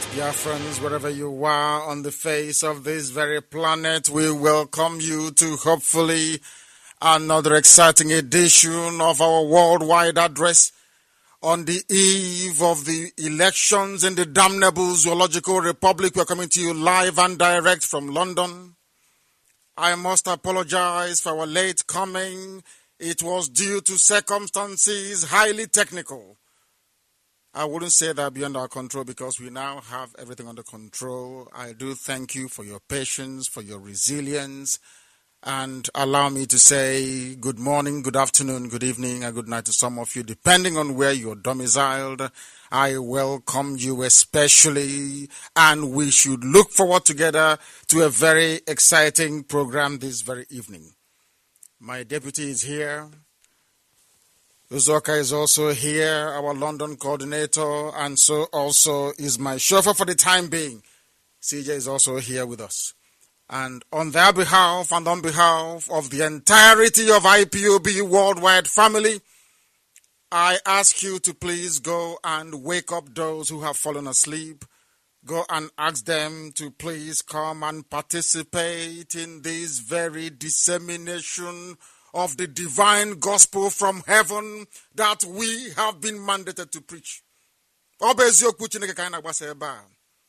Biafrans, wherever you are on the face of this very planet, we welcome you to hopefully another exciting edition of our worldwide address on the eve of the elections in the damnable Zoological Republic. We're coming to you live and direct from London. I must apologize for our late coming. It was due to circumstances highly technical. I wouldn't say that beyond our control because we now have everything under control. I do thank you for your patience, for your resilience, and allow me to say good morning, good afternoon, good evening, and good night to some of you, depending on where you're domiciled. I welcome you especially, and we should look forward together to a very exciting program this very evening. My deputy is here. Uzoka is also here, our London coordinator, and so also is my chauffeur for the time being. CJ is also here with us. And on their behalf and on behalf of the entirety of IPOB worldwide family, I ask you to please go and wake up those who have fallen asleep. Go and ask them to please come and participate in this very dissemination of the divine gospel from heaven that we have been mandated to preach.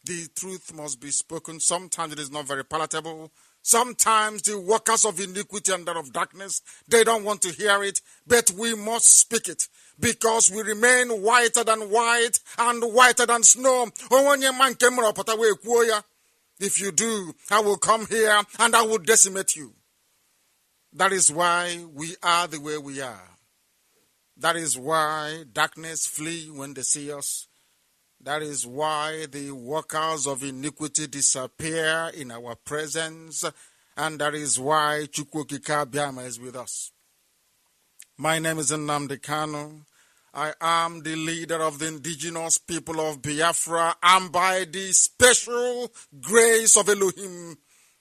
The truth must be spoken. Sometimes it is not very palatable. Sometimes the workers of iniquity and that of darkness, they don't want to hear it, but we must speak it because we remain whiter than white and whiter than snow. If you do, I will come here and I will decimate you. That is why we are the way we are. That is why darkness flee when they see us. That is why the workers of iniquity disappear in our presence. And that is why Chukwokika Biama is with us. My name is Nnamdi Kanu. I am the leader of the indigenous people of Biafra. And by the special grace of Elohim,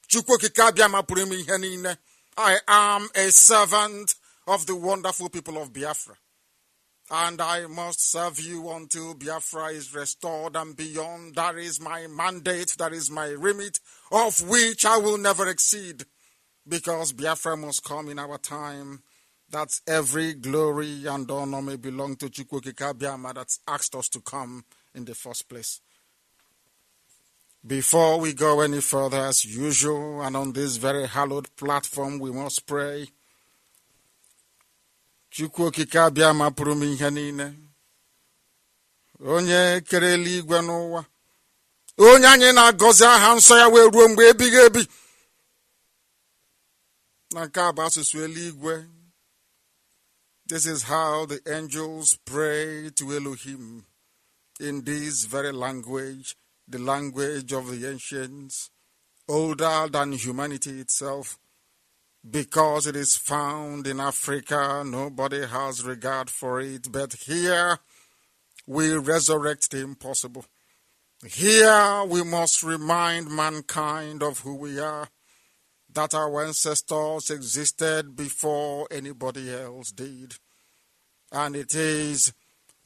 Chukwokika Biama Purimi Henine, I am a servant of the wonderful people of Biafra. And I must serve you until Biafra is restored and beyond. That is my mandate, that is my remit, of which I will never exceed. Because Biafra must come in our time. That every glory and honor may belong to Chukwokika Biama that's asked us to come in the first place. Before we go any further, as usual, and on this very hallowed platform, we must pray. Chukwokika Biama pụrụ m ihe niile. Onye kere eluigwe n'ụwa. Onye anyị na-agọzi aha nsọ ya wee ruo mgbe ebighị ebi. Na nke a bụ asụsụ eluigwe. This is how the angels pray to Elohim in this very language. The language of the ancients, older than humanity itself. Because it is found in Africa, nobody has regard for it. But here, we resurrect the impossible. Here, we must remind mankind of who we are. That our ancestors existed before anybody else did. And it is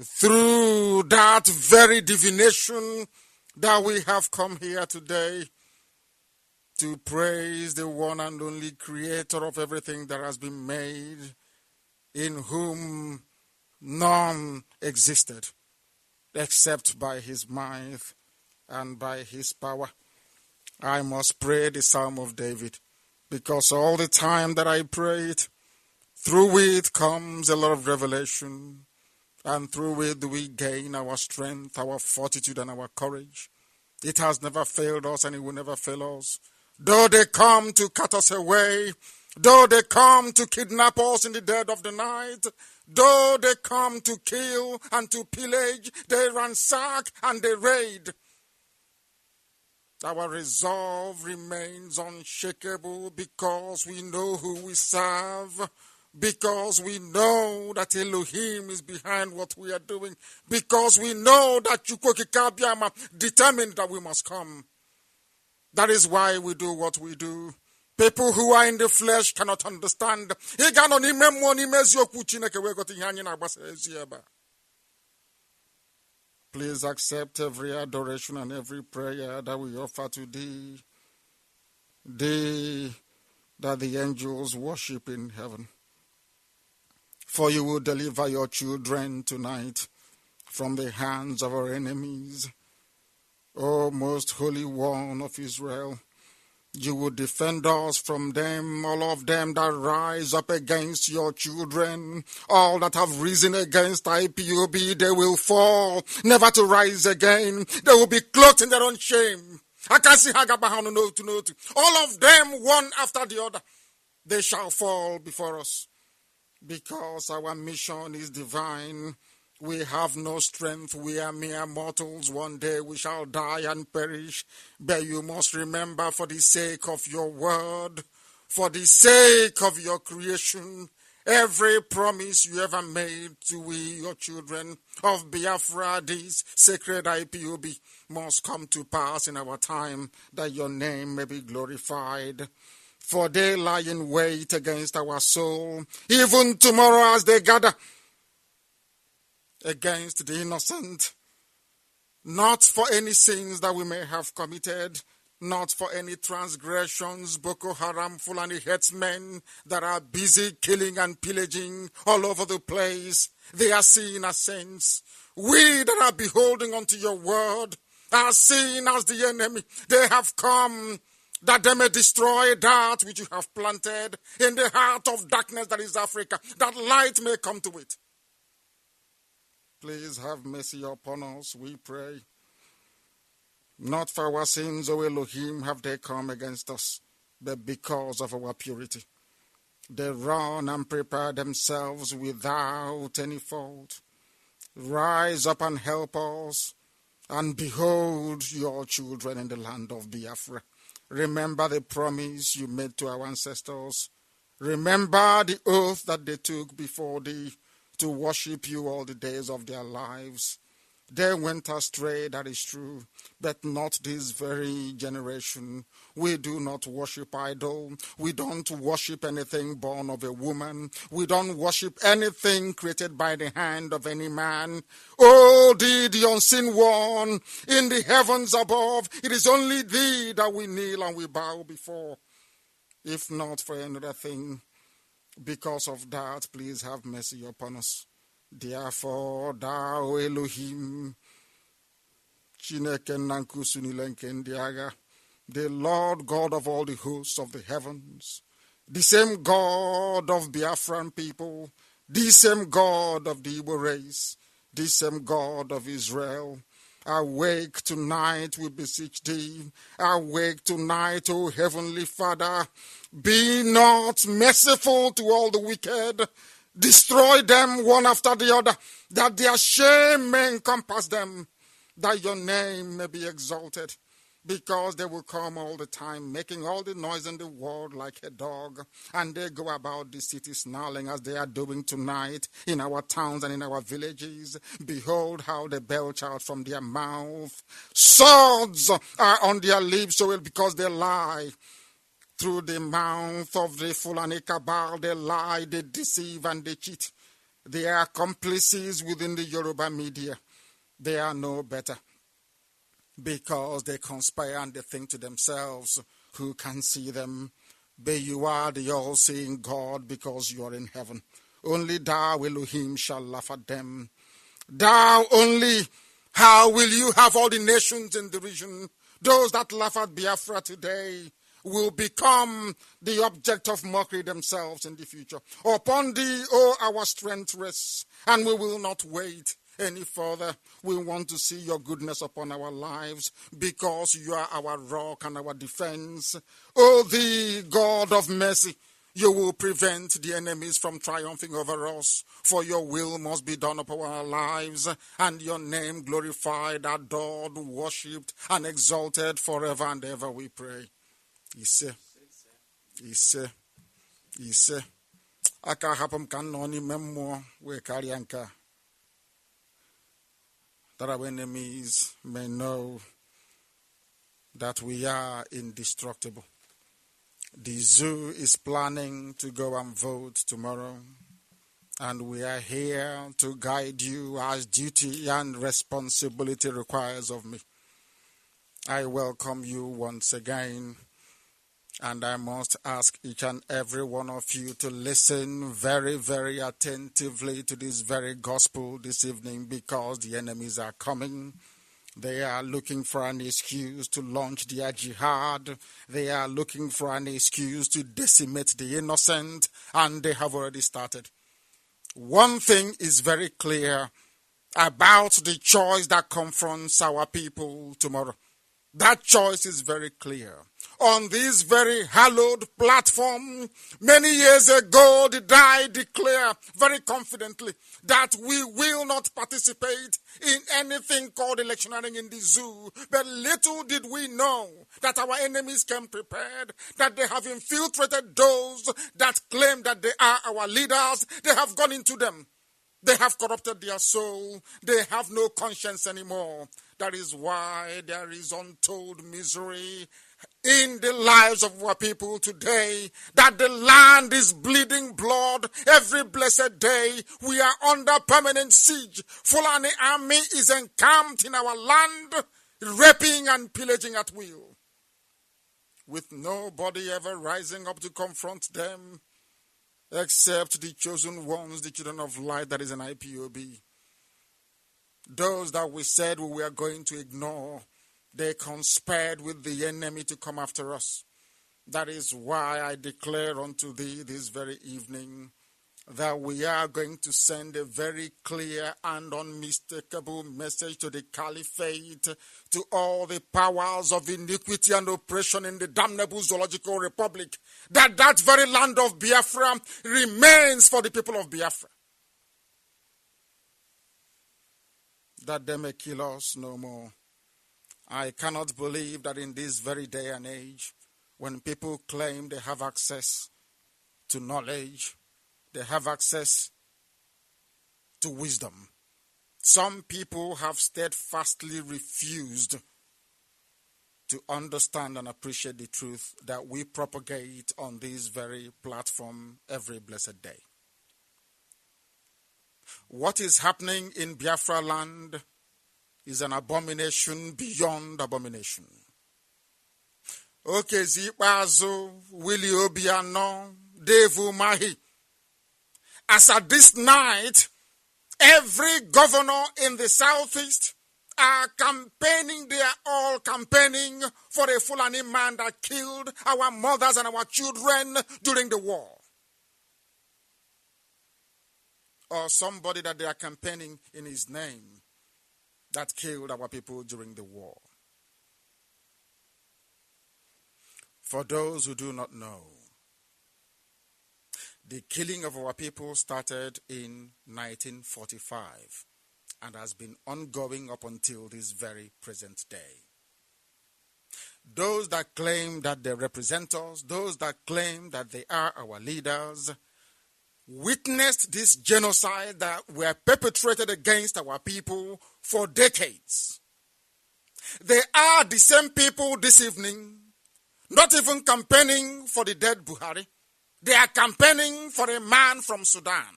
through that very divination that we have come here today to praise the one and only creator of everything that has been made, in whom none existed except by his might and by his power. I must pray the Psalm of David because all the time that I pray it, through it comes a lot of revelation. And through it we gain our strength, our fortitude, and our courage. It has never failed us and it will never fail us. Though they come to cut us away, though they come to kidnap us in the dead of the night, though they come to kill and to pillage, they ransack and they raid. Our resolve remains unshakable because we know who we serve. Because we know that Elohim is behind what we are doing. Because we know that Chukwokika Biama determined that we must come. That is why we do what we do. People who are in the flesh cannot understand. Please accept every adoration and every prayer that we offer to thee. Thee that the angels worship in heaven. For you will deliver your children tonight from the hands of our enemies. O most holy one of Israel, you will defend us from them, all of them that rise up against your children. All that have risen against IPOB, they will fall, never to rise again. They will be clothed in their own shame. All of them, one after the other, they shall fall before us. Because our mission is divine. We have no strength. We are mere mortals. One day we shall die and perish. But you must remember, for the sake of your word, for the sake of your creation, every promise you ever made to we, your children of Biafra, this sacred IPOB, must come to pass in our time, that your name may be glorified. For they lie in wait against our soul, even tomorrow as they gather against the innocent, not for any sins that we may have committed, not for any transgressions, Boko Haram, Fulani headsmen that are busy killing and pillaging all over the place. They are seen as saints. We that are beholding unto your word are seen as the enemy. They have come that they may destroy that which you have planted in the heart of darkness that is Africa, that light may come to it. Please have mercy upon us, we pray. Not for our sins, O Elohim, have they come against us, but because of our purity. They run and prepare themselves without any fault. Rise up and help us, and behold your children in the land of Biafra. Remember the promise you made to our ancestors. Remember the oath that they took before thee, to worship you all the days of their lives. They went astray, that is true, but not this very generation. We do not worship idol. We don't worship anything born of a woman. We don't worship anything created by the hand of any man. Oh, thee, the unseen one, in the heavens above, it is only thee that we kneel and we bow before, if not for another thing. Because of that, please have mercy upon us. Therefore, thou Elohim, the Lord God of all the hosts of the heavens, the same God of Biafran people, the same God of the Igbo race, the same God of Israel, awake tonight, we beseech thee. Awake tonight, O Heavenly Father. Be not merciful to all the wicked. Destroy them one after the other, that their shame may encompass them, that your name may be exalted. Because they will come all the time, making all the noise in the world like a dog. And they go about the city snarling as they are doing tonight in our towns and in our villages. Behold how they belch out from their mouth. Swords are on their lips, so because they lie. Through the mouth of the Fulani cabal, they lie, they deceive, and they cheat. They are accomplices within the Yoruba media. They are no better. Because they conspire and they think to themselves, who can see them? But you are the all-seeing God, because you are in heaven. Only thou, Elohim, shall laugh at them. Thou only, how will you have all the nations in derision? Those that laugh at Biafra today will become the object of mockery themselves in the future. Upon thee, O our strength rests, and we will not wait any further. We want to see your goodness upon our lives, because you are our rock and our defense. O thee, God of mercy, you will prevent the enemies from triumphing over us, for your will must be done upon our lives, and your name glorified, adored, worshipped, and exalted forever and ever, we pray. Ise. Aka hapum kan no ni memmo we karyanka. That our enemies may know that we are indestructible. The zoo is planning to go and vote tomorrow. And we are here to guide you as duty and responsibility requires of me. I welcome you once again, and I must ask each and every one of you to listen very, very attentively to this very gospel this evening, because the enemies are coming. They are looking for an excuse to launch their jihad. They are looking for an excuse to decimate the innocent, and they have already started. One thing is very clear about the choice that confronts our people tomorrow. That choice is very clear. On this very hallowed platform, many years ago, did I declare very confidently that we will not participate in anything called electioneering in the zoo. But little did we know that our enemies came prepared, that they have infiltrated those that claim that they are our leaders. They have gone into them. They have corrupted their soul. They have no conscience anymore. That is why there is untold misery in the lives of our people today, that the land is bleeding blood every blessed day. We are under permanent siege. Fulani army is encamped in our land, raping and pillaging at will, with nobody ever rising up to confront them, except the chosen ones, the children of light, that is an IPOB. Those that we said we were going to ignore, they conspired with the enemy to come after us. That is why I declare unto thee this very evening that we are going to send a very clear and unmistakable message to the caliphate, to all the powers of iniquity and oppression in the damnable zoological republic, that that very land of Biafra remains for the people of Biafra. That they may kill us no more. I cannot believe that in this very day and age, when people claim they have access to knowledge, they have access to wisdom, some people have steadfastly refused to understand and appreciate the truth that we propagate on this very platform every blessed day. What is happening in Biafraland is an abomination beyond abomination. Okezi Ikpeazu, Willie Obiano, Devu Mahi. As at this night, every governor in the southeast are campaigning. They are all campaigning for a Fulani man that killed our mothers and our children during the war. Or somebody that they are campaigning in his name that killed our people during the war. For those who do not know, the killing of our people started in 1945 and has been ongoing up until this very present day. Those that claim that they represent us, those that claim that they are our leaders, witnessed this genocide that were perpetrated against our people for decades. They are the same people this evening, not even campaigning for the dead Buhari. They are campaigning for a man from Sudan.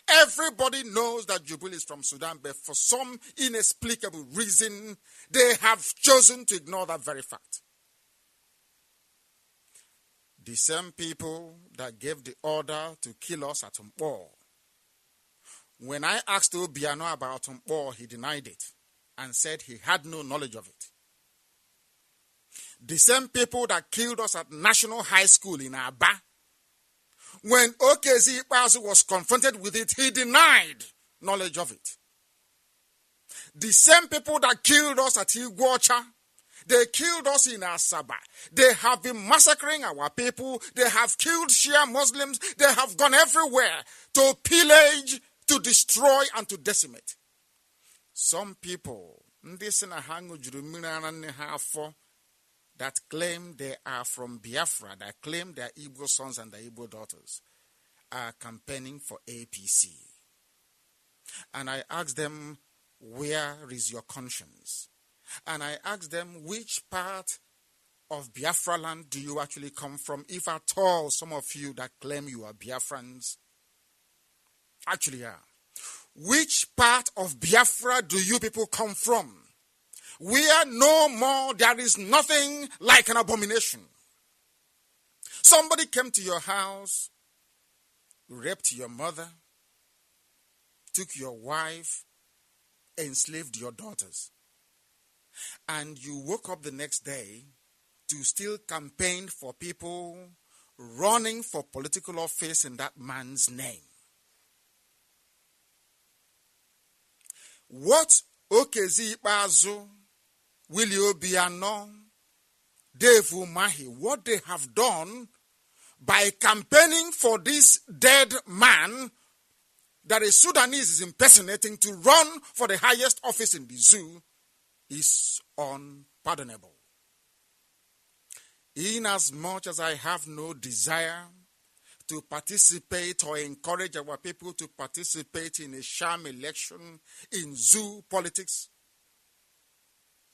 Everybody knows that Jubilee is from Sudan, but for some inexplicable reason, they have chosen to ignore that very fact. The same people that gave the order to kill us at Mpo. When I asked Obiano about Mpo, he denied it and said he had no knowledge of it. The same people that killed us at National High School in Aba, when Okezi Ikpeazu was confronted with it, he denied knowledge of it. The same people that killed us at Iguacha, they killed us in Asaba. They have been massacring our people. They have killed Shia Muslims. They have gone everywhere to pillage, to destroy, and to decimate. Some people, that claim they are from Biafra, that claim they are Igbo sons and their Igbo daughters, are campaigning for APC. And I ask them, where is your conscience? And I ask them, which part of Biafraland do you actually come from? If at all, some of you that claim you are Biafrans, actually are. Which part of Biafra do you people come from? Where no more there is nothing like an abomination. Somebody came to your house, raped your mother, took your wife, enslaved your daughters. And you woke up the next day to still campaign for people running for political office in that man's name. What Okezi Ikpeazu, Willie Obiano, Dave Umahi, what they have done by campaigning for this dead man that a Sudanese is impersonating to run for the highest office in the zoo is unpardonable. Inasmuch as I have no desire to participate or encourage our people to participate in a sham election in zoo politics,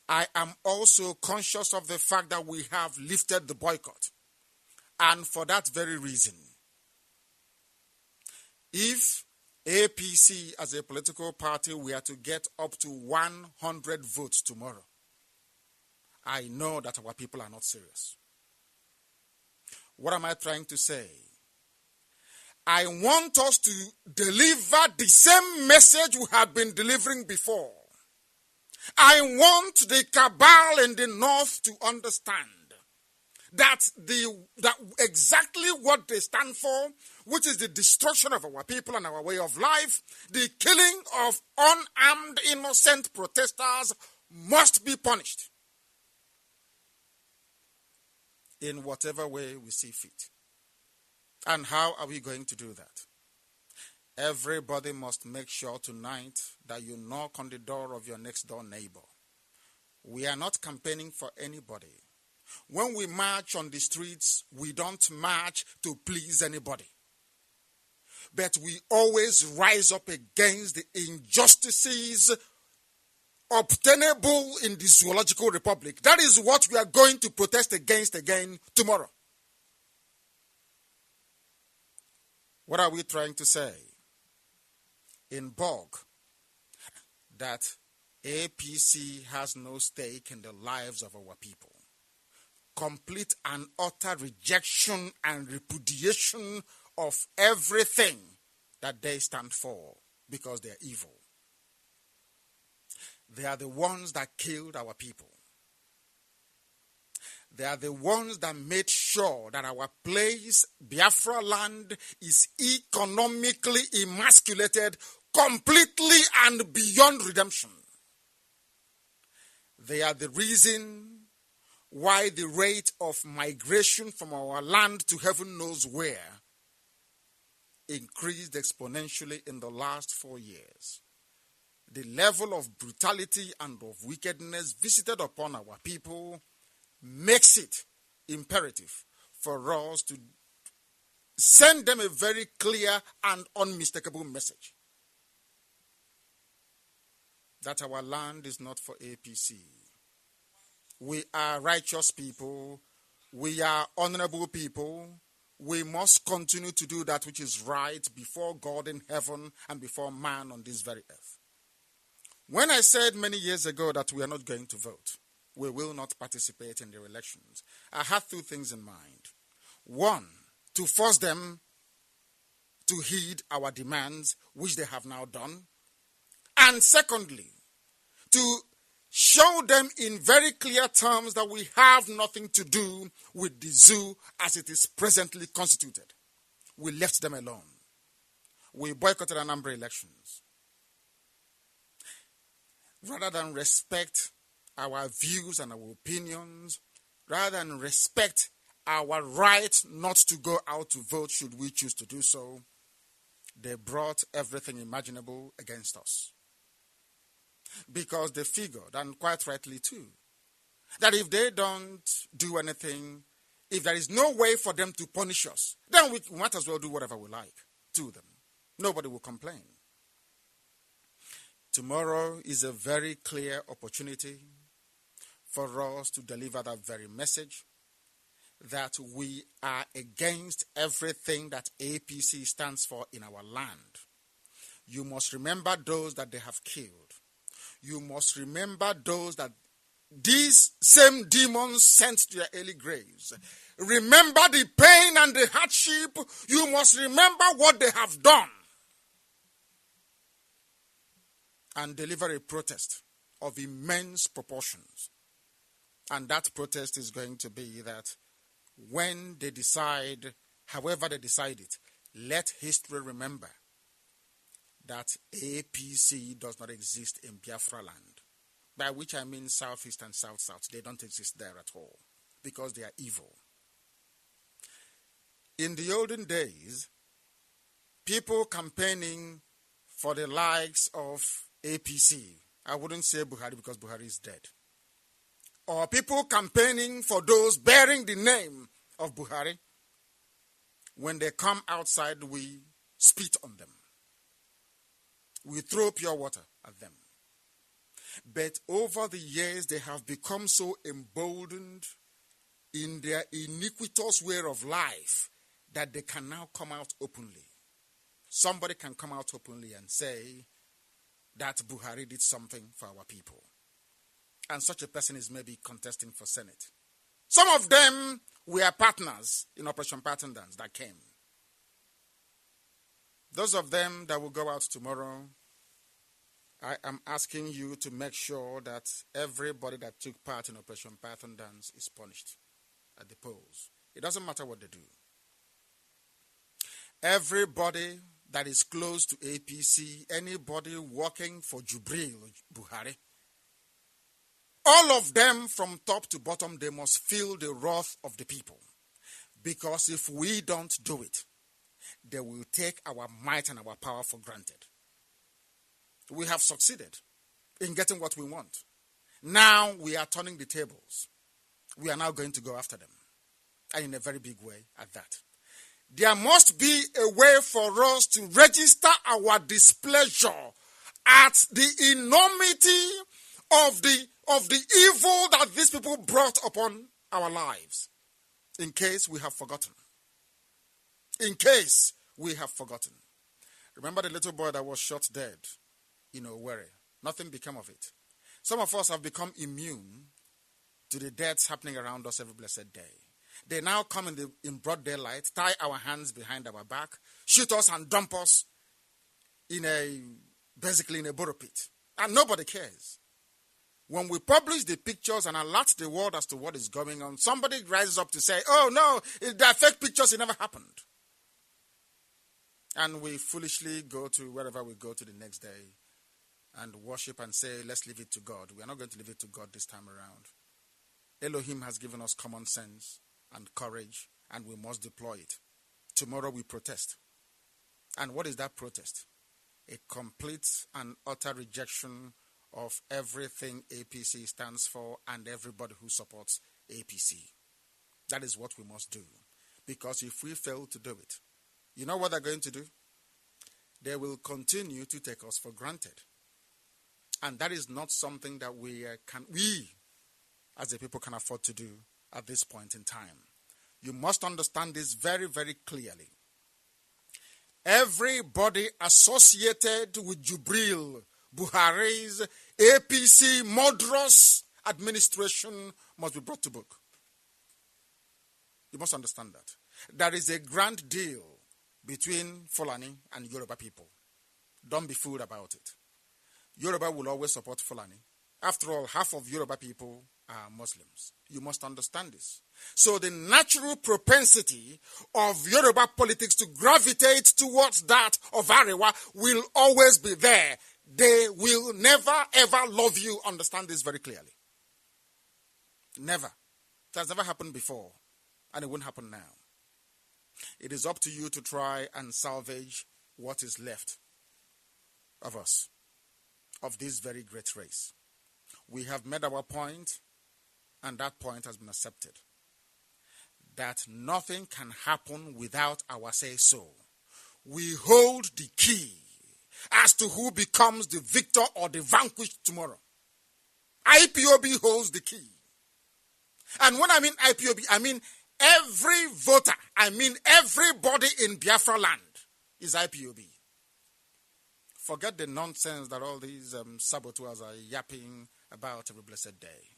I am also conscious of the fact that we have lifted the boycott. And for that very reason, if APC as a political party were to get up to 100 votes tomorrow, I know that our people are not serious. What am I trying to say? I want us to deliver the same message we have been delivering before. I want the cabal in the north to understand that exactly what they stand for, which is the destruction of our people and our way of life, the killing of unarmed innocent protesters, must be punished in whatever way we see fit. And how are we going to do that? Everybody must make sure tonight that you knock on the door of your next door neighbor. We are not campaigning for anybody. When we march on the streets, we don't march to please anybody. But we always rise up against the injustices obtainable in the zoological republic. That is what we are going to protest against again tomorrow. What are we trying to say? In Bog, that APC has no stake in the lives of our people. Complete and utter rejection and repudiation of everything that they stand for because they are evil. They are the ones that killed our people. They are the ones that made sure that our place, Biafraland, is economically emasculated completely and beyond redemption. They are the reason why the rate of migration from our land to heaven knows where increased exponentially in the last 4 years. The level of brutality and of wickedness visited upon our people makes it imperative for us to send them a very clear and unmistakable message that our land is not for APC. We are righteous people. We are honorable people. We must continue to do that which is right before God in heaven and before man on this very earth. When I said many years ago that we are not going to vote, we will not participate in the elections, I had two things in mind. One, to force them to heed our demands, which they have now done. And secondly, to show them in very clear terms that we have nothing to do with the zoo as it is presently constituted. We left them alone. We boycotted a number of elections. Rather than respect our views and our opinions, rather than respect our right not to go out to vote should we choose to do so, they brought everything imaginable against us. Because they figured, and quite rightly too, that if they don't do anything, if there is no way for them to punish us, then we might as well do whatever we like to them. Nobody will complain. Tomorrow is a very clear opportunity for us to deliver that very message, that we are against everything that APC stands for in our land. You must remember those that they have killed. You must remember those that these same demons sent to their early graves. Remember the pain and the hardship. You must remember what they have done. And deliver a protest of immense proportions. And that protest is going to be that when they decide, however they decide it, let history remember that APC does not exist in Biafraland. By which I mean Southeast and South-South. They don't exist there at all because they are evil. In the olden days, people campaigning for the likes of APC, I wouldn't say Buhari because Buhari is dead, or people campaigning for those bearing the name of Buhari, when they come outside, we spit on them. We throw pure water at them. But over the years, they have become so emboldened in their iniquitous way of life that they can now come out openly. Somebody can come out openly and say that Buhari did something for our people. And such a person is maybe contesting for Senate. Some of them were partners in Operation Pattern Dance that came. Those of them that will go out tomorrow, I am asking you to make sure that everybody that took part in Operation Pattern Dance is punished at the polls. It doesn't matter what they do. Everybody that is close to APC, anybody working for Jubril Buhari, all of them from top to bottom, they must feel the wrath of the people. Because if we don't do it, they will take our might and our power for granted. We have succeeded in getting what we want. Now we are turning the tables. We are now going to go after them. And in a very big way at that. There must be a way for us to register our displeasure at the enormity of the evil that these people brought upon our lives. In case we have forgotten. In case we have forgotten. Remember the little boy that was shot dead in Owerri? Nothing became of it. Some of us have become immune to the deaths happening around us every blessed day. They now come in broad daylight, tie our hands behind our back, shoot us and dump us basically in a burrow pit. And nobody cares. When we publish the pictures and alert the world as to what is going on, somebody rises up to say, oh no, they're fake pictures, it never happened. And we foolishly go to wherever we go to the next day and worship and say, let's leave it to God. We are not going to leave it to God this time around. Elohim has given us common sense and courage, and we must deploy it. Tomorrow we protest. And what is that protest? A complete and utter rejection of everything APC stands for and everybody who supports APC. That is what we must do. Because if we fail to do it, you know what they're going to do? They will continue to take us for granted. And that is not something that we as a people can afford to do at this point in time. You must understand this very, very clearly. Everybody associated with Jubril Buhari's APC murderous administration must be brought to book. You must understand that. There is a grand deal between Fulani and Yoruba people. Don't be fooled about it. Yoruba will always support Fulani. After all, half of Yoruba people are Muslims. You must understand this. So the natural propensity of Yoruba politics to gravitate towards that of Arewa will always be there. They will never ever love you. Understand this very clearly. Never. It has never happened before. And it won't happen now. It is up to you to try and salvage what is left of us, of this very great race. We have made our point, and that point has been accepted. That nothing can happen without our say-so. We hold the key as to who becomes the victor or the vanquished tomorrow. IPOB holds the key. And when I mean IPOB, I mean every voter, I mean everybody in Biafra land is IPOB. Forget the nonsense that all these saboteurs are yapping about every blessed day.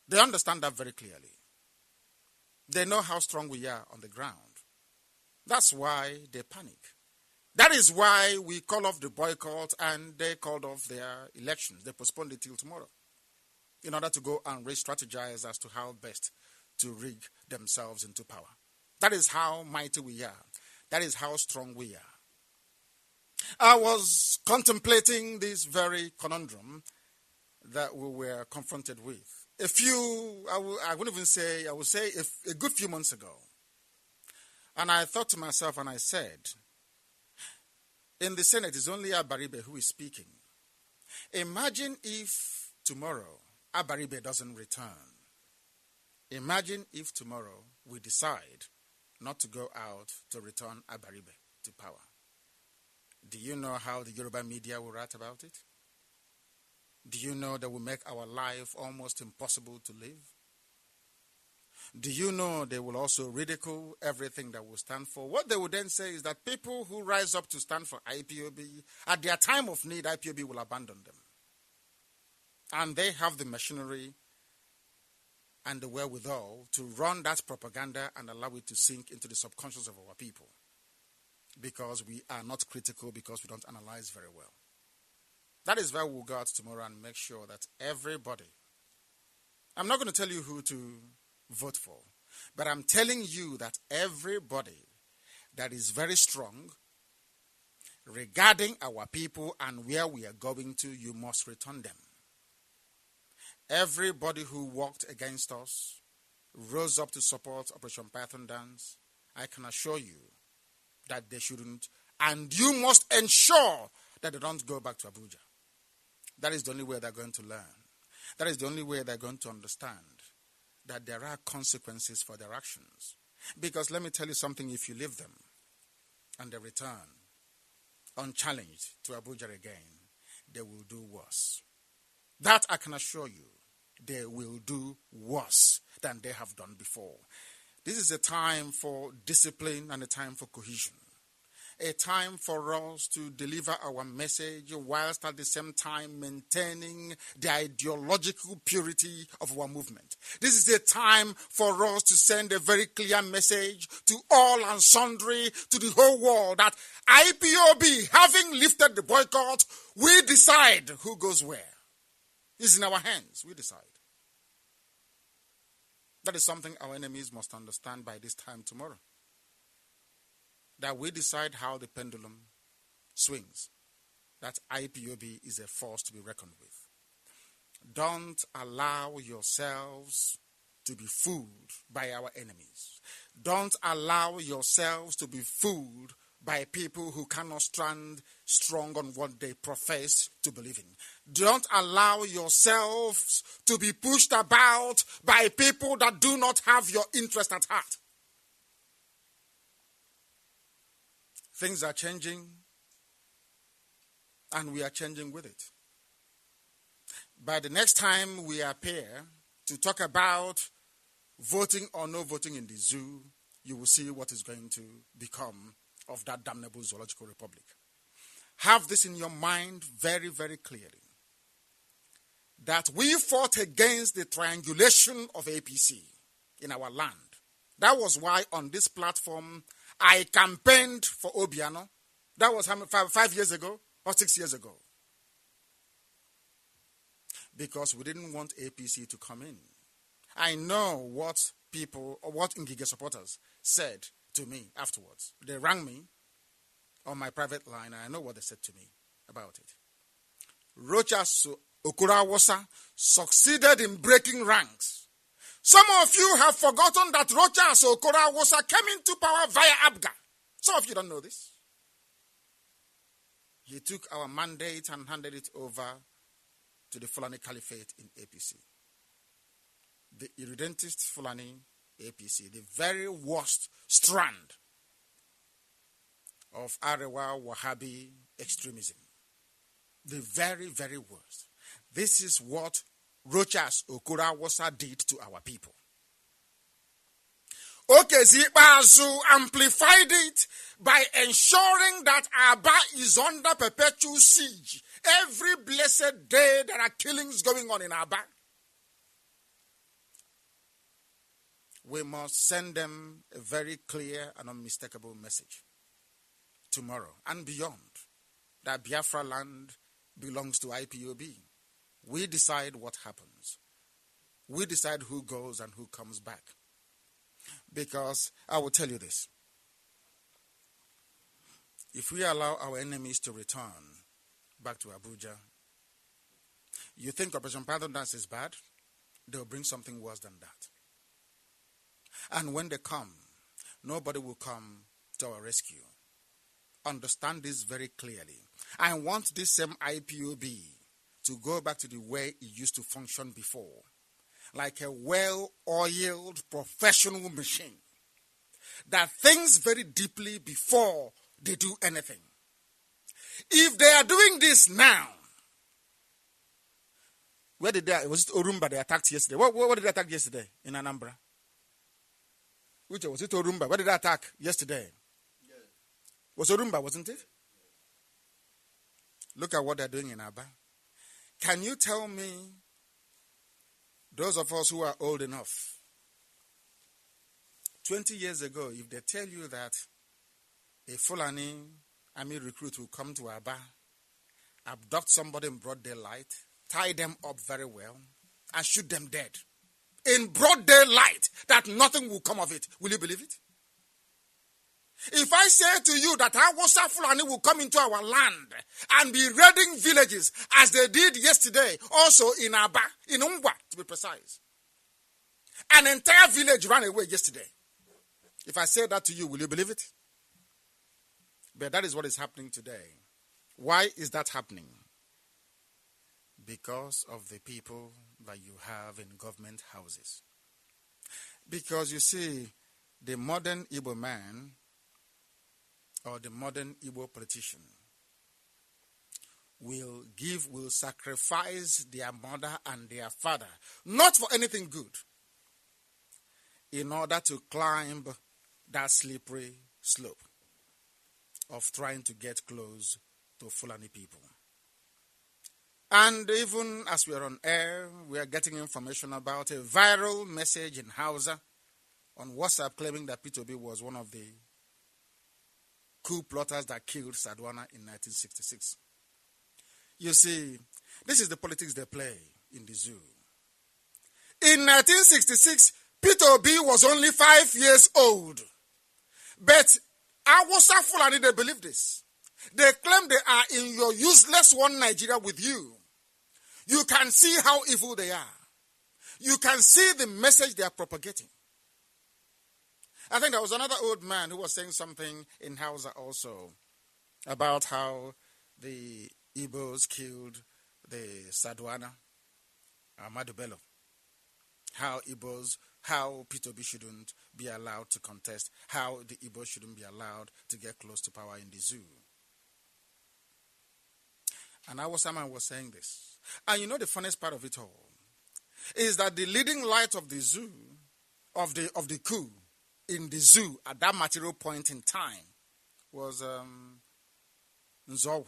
They understand that very clearly. They know how strong we are on the ground. That's why they panic. That is why we call off the boycott and they called off their elections. They postponed it till tomorrow in order to go and re-strategize as to how best to rig themselves into power. That is how mighty we are. That is how strong we are. I was contemplating this very conundrum that we were confronted with. I would say a good few months ago. And I thought to myself and I said, in the Senate, it's only Abaribe who is speaking. Imagine if tomorrow Abaribe doesn't return. Imagine if tomorrow we decide not to go out to return Abaribe to power. Do you know how the Yoruba media will write about it? Do you know that will make our life almost impossible to live? Do you know they will also ridicule everything that we stand for? What they will then say is that people who rise up to stand for IPOB, at their time of need, IPOB will abandon them. And they have the machinery and the wherewithal to run that propaganda and allow it to sink into the subconscious of our people. Because we are not critical, because we don't analyze very well. That is why we'll go out tomorrow and make sure that everybody, I'm not going to tell you who to vote for, but I'm telling you that everybody that is very strong regarding our people and where we are going to, you must return them. Everybody who walked against us, rose up to support Operation Python Dance, I can assure you that they shouldn't, and you must ensure that they don't go back to Abuja. That is the only way they're going to learn. That is the only way they're going to understand that there are consequences for their actions. Because let me tell you something, if you leave them and they return unchallenged to Abuja again, they will do worse. That I can assure you, they will do worse than they have done before. This is a time for discipline and a time for cohesion. A time for us to deliver our message whilst at the same time maintaining the ideological purity of our movement. This is a time for us to send a very clear message to all and sundry, to the whole world, that IPOB, having lifted the boycott, we decide who goes where. It's in our hands. We decide. That is something our enemies must understand by this time tomorrow. That we decide how the pendulum swings. That IPOB is a force to be reckoned with. Don't allow yourselves to be fooled by our enemies. Don't allow yourselves to be fooled by people who cannot stand strong on what they profess to believe in. Don't allow yourselves to be pushed about by people that do not have your interest at heart. Things are changing, and we are changing with it. By the next time we appear to talk about voting or no voting in the zoo, you will see what is going to become of that damnable zoological republic. Have this in your mind very, very clearly. That we fought against the triangulation of APC in our land. That was why on this platform I campaigned for Obiano. That was 5 years ago or 6 years ago. Because we didn't want APC to come in. I know what people, or what Ngige supporters said to me afterwards. They rang me on my private line, and I know what they said to me about it. Rochas Okurawosa succeeded in breaking ranks. Some of you have forgotten that Rochas Okurawosa came into power via Abga. Some of you don't know this. He took our mandate and handed it over to the Fulani Caliphate in APC. The irredentist Fulani APC, the very worst strand of Arewa Wahhabi extremism. The very, very worst. This is what Rochas Okurawosa did to our people. Okezi Ikpeazu amplified it by ensuring that Aba is under perpetual siege. Every blessed day there are killings going on in Aba. We must send them a very clear and unmistakable message tomorrow and beyond that Biafraland belongs to IPOB. We decide what happens. We decide who goes and who comes back. Because I will tell you this. If we allow our enemies to return back to Abuja, you think Operation Pardon Dance is bad? They'll bring something worse than that. And when they come, nobody will come to our rescue. Understand this very clearly. I want this same IPOB to go back to the way it used to function before. Like a well-oiled professional machine that thinks very deeply before they do anything. If they are doing this now, where did they, was it Orumba they attacked yesterday? What did they attack yesterday in Anambra? Which was it Orumba? What did they attack yesterday? Yes. Was Orumba, wasn't it? Yes. Look at what they're doing in Aba. Can you tell me, those of us who are old enough, 20 years ago, if they tell you that a Fulani army recruit will come to Aba, abduct somebody in broad daylight, tie them up very well, and shoot them dead, in broad daylight, that nothing will come of it, will you believe it? If I say to you that Hausa Fulani will come into our land and be raiding villages as they did yesterday, also in Aba, in Ungwa to be precise, an entire village ran away yesterday. If I say that to you, will you believe it? But that is what is happening today. Why is that happening? Because of the people that you have in government houses. Because you see, the modern Igbo man or the modern Igbo politician will sacrifice their mother and their father, not for anything good, in order to climb that slippery slope of trying to get close to Fulani people. And even as we are on air, we are getting information about a viral message in Hausa on WhatsApp claiming that P2B was one of the coup plotters that killed Sadwana in 1966. You see, this is the politics they play in the zoo. In 1966, P2B was only 5 years old. But Hausa Fulani, they believe this. They claim they are in your useless one Nigeria with you. You can see how evil they are. You can see the message they are propagating. I think there was another old man who was saying something in Hausa also about how the Igbos killed the Sadwana, Ahmadu Bello. How P2B shouldn't be allowed to contest, how the Igbos shouldn't be allowed to get close to power in the zoo. And someone was saying this. And you know the funniest part of it all is that the leading light of the zoo, of the coup in the zoo at that material point in time was Nzowo,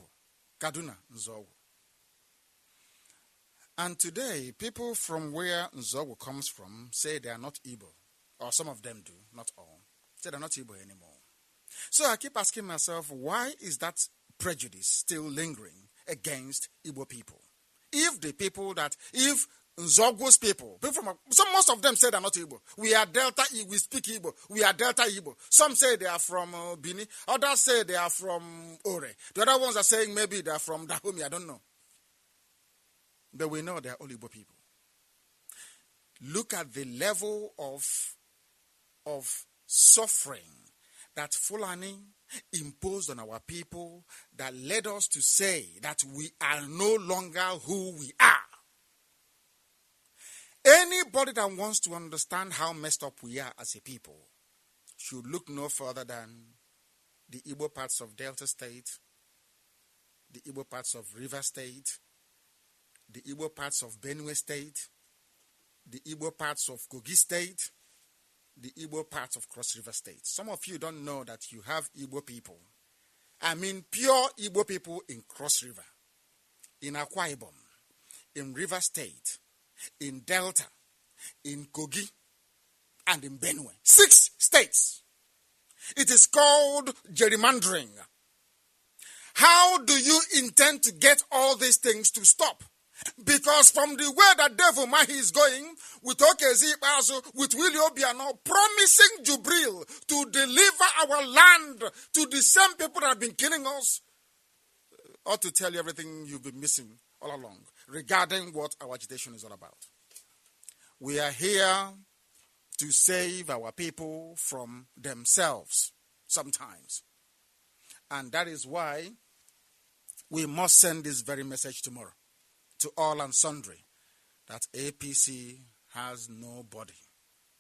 Kaduna Nzowo. And today, people from where Nzowo comes from say they are not Igbo, or some of them do, not all, say they're not Igbo anymore. So I keep asking myself, why is that prejudice still lingering against Igbo people? If Nzogo's people from, most of them say they're not Igbo. We are Delta Igbo, we speak Igbo. We are Delta Igbo. Some say they are from Bini. Others say they are from Ore. The other ones are saying maybe they are from Dahomey. I don't know. But we know they are all Igbo people. Look at the level of suffering that Fulani imposed on our people that led us to say that we are no longer who we are. Anybody that wants to understand how messed up we are as a people should look no further than the Igbo parts of Delta State, the Igbo parts of River State, the Igbo parts of Benue State, the Igbo parts of Kogi State, the Igbo parts of Cross River State. Some of you don't know that you have Igbo people. I mean pure Igbo people in Cross River, in Akwa Ibom, in River State, in Delta, in Kogi, and in Benue. 6 states. It is called gerrymandering. How do you intend to get all these things to stop? Because from the way that Devil Mahi is going, with Okezi Ipazo, with Willie Obiano, promising Jubril to deliver our land to the same people that have been killing us, ought to tell you everything you've been missing all along regarding what our agitation is all about. We are here to save our people from themselves sometimes. And that is why we must send this very message tomorrow to all and sundry, that APC has no body,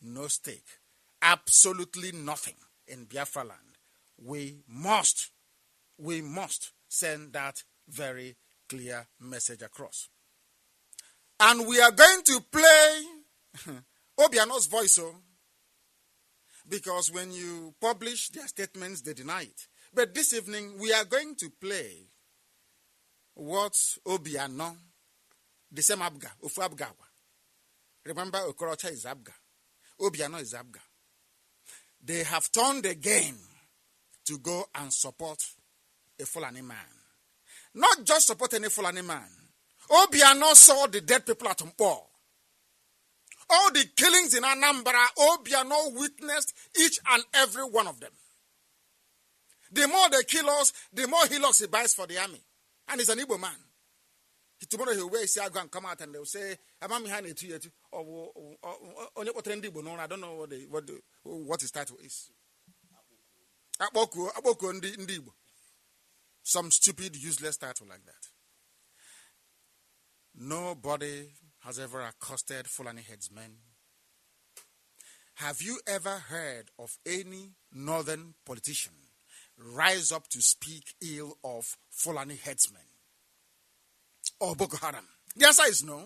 no stake, absolutely nothing in Biafraland. We must send that very clear message across. And we are going to play Obiano's voice, because when you publish their statements, they deny it. But this evening, we are going to play what Obiano, the same Abga, Ufu Abgawa. Remember, Okorocha is Abga. Obiano is Abga. They have turned again to go and support a Fulani man. Not just support any Fulani man. Obiano saw the dead people at Mpo. All the killings in Anambra, Obiano witnessed each and every one of them. The more they kill us, the more he looks, he buys for the army. And he's an Igbo man. Tomorrow he'll wear his go and come out and they'll say, I don't know what his title is. Some stupid, useless title like that. Nobody has ever accosted Fulani headsmen. Have you ever heard of any northern politician rise up to speak ill of Fulani headsmen or Boko Haram? The answer is no.